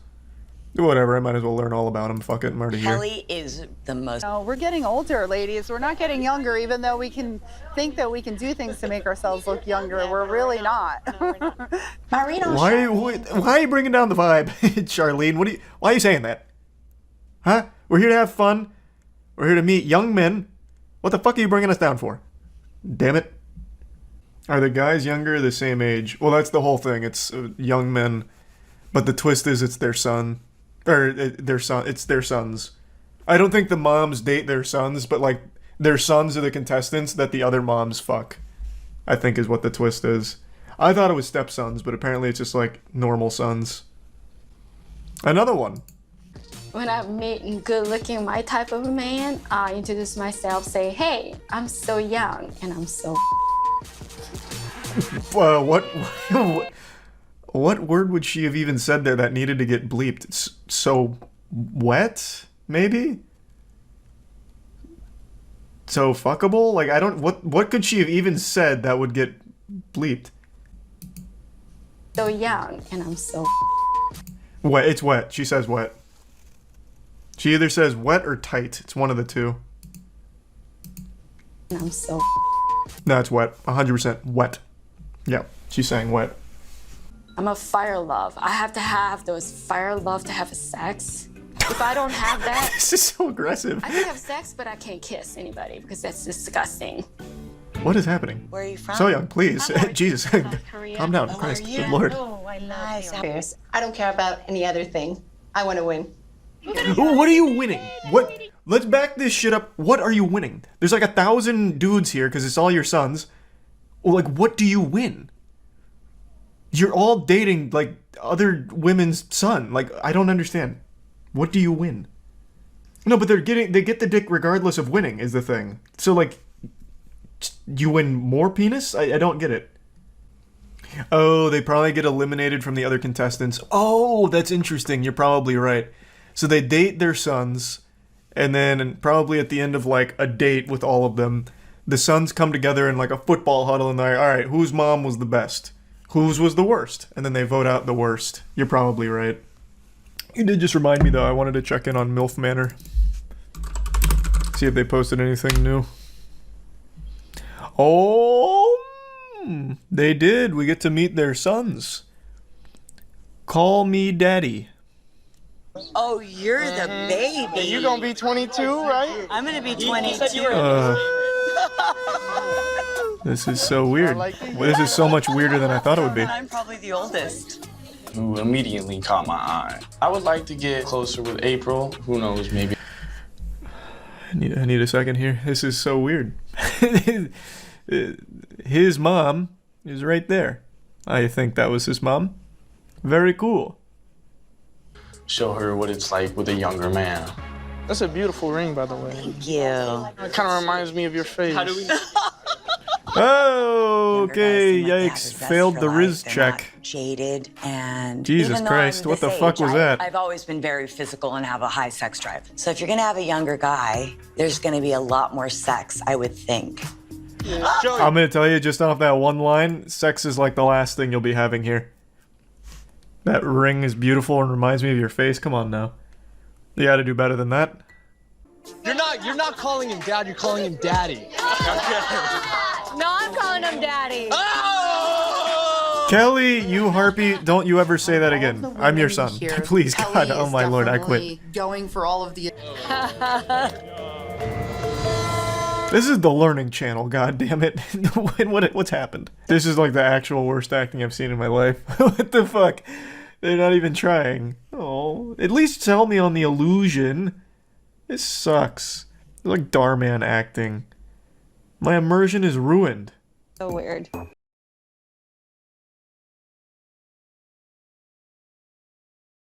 Whatever, I might as well learn all about them. Fuck it, I'm already here. Kelly is the most... No, we're getting older, ladies. We're not getting younger, even though we can think that we can do things to make ourselves look younger. We're really not. Why are you bringing down the vibe, Charlene? Why are you saying that? Huh? We're here to have fun. We're here to meet young men. What the fuck are you bringing us down for? Damn it. Are the guys younger or the same age? Well, that's the whole thing. It's young men. But the twist is it's their son. Or it's their sons. I don't think the moms date their sons, but like their sons are the contestants that the other moms fuck. I think is what the twist is. I thought it was stepsons, but apparently it's just like normal sons. Another one. When I meet good-looking, my type of a man, I introduce myself, say, hey, I'm so young and I'm so... What word would she have even said there that needed to get bleeped? It's so wet, maybe? So fuckable? Like, I don't... What could she have even said that would get bleeped? So young and I'm so... Wet. It's wet. She says wet. She either says wet or tight. It's one of the two. And I'm so... No, it's wet. 100% wet. Yeah, she's saying wet. I'm a fire love. I have to have those fire love to have sex. If I don't have that... This is so aggressive. I can have sex, but I can't kiss anybody because that's disgusting. What is happening? Where are you from? So young, please. Jesus. Calm down. How Christ. are you? Good Lord. Oh, I love you. I don't care about any other thing. I want to win. Ooh, what are you winning? What? Let's back this shit up. What are you winning? There's like 1,000 dudes here because it's all your sons. Well, like, what do you win? You're all dating, like, other women's son. Like, I don't understand. What do you win? No, but they get the dick regardless of winning is the thing. So, like, you win more penis? I don't get it. Oh, they probably get eliminated from the other contestants. Oh, that's interesting. You're probably right. So they date their sons, and then probably at the end of, like, a date with all of them, the sons come together in, like, a football huddle, and they're like, all right, whose mom was the best? Whose was the worst? And then they vote out the worst. You're probably right. You did just remind me, though, I wanted to check in on MILF Manor. See if they posted anything new. Oh, they did. We get to meet their sons. Call me daddy. Oh, you're the baby. You're gonna be 22, right? I'm gonna be 22. This is so weird. This is so much weirder than I thought it would be. I'm probably the oldest. Who immediately caught my eye. I would like to get closer with April. Who knows, maybe. I need a second here. This is so weird. His mom is right there. I think that was his mom. Very cool. Show her what it's like with a younger man. That's a beautiful ring, by the way. Thank you. It kind of reminds me of your face. How do we know? Oh, okay. Yikes. Failed the Riz check. Jaded and Jesus Christ, what the fuck was that? I've always been very physical and have a high sex drive. So if you're gonna have a younger guy, there's gonna be a lot more sex, I would think. I'm gonna tell you just off that one line, sex is like the last thing you'll be having here. That ring is beautiful and reminds me of your face. Come on now. You gotta do better than that. You're not calling him dad, you're calling him daddy. No, I'm calling him daddy. Kelly, you harpy, don't you ever say that again. I'm your son. Please, God, oh my lord, I quit. Going for all of the... This is the learning channel, god damn it. What's happened? This is like the actual worst acting I've seen in my life. What the fuck? They're not even trying. Oh, at least sell me on the illusion. This sucks. It's like Darman acting. My immersion is ruined. So weird.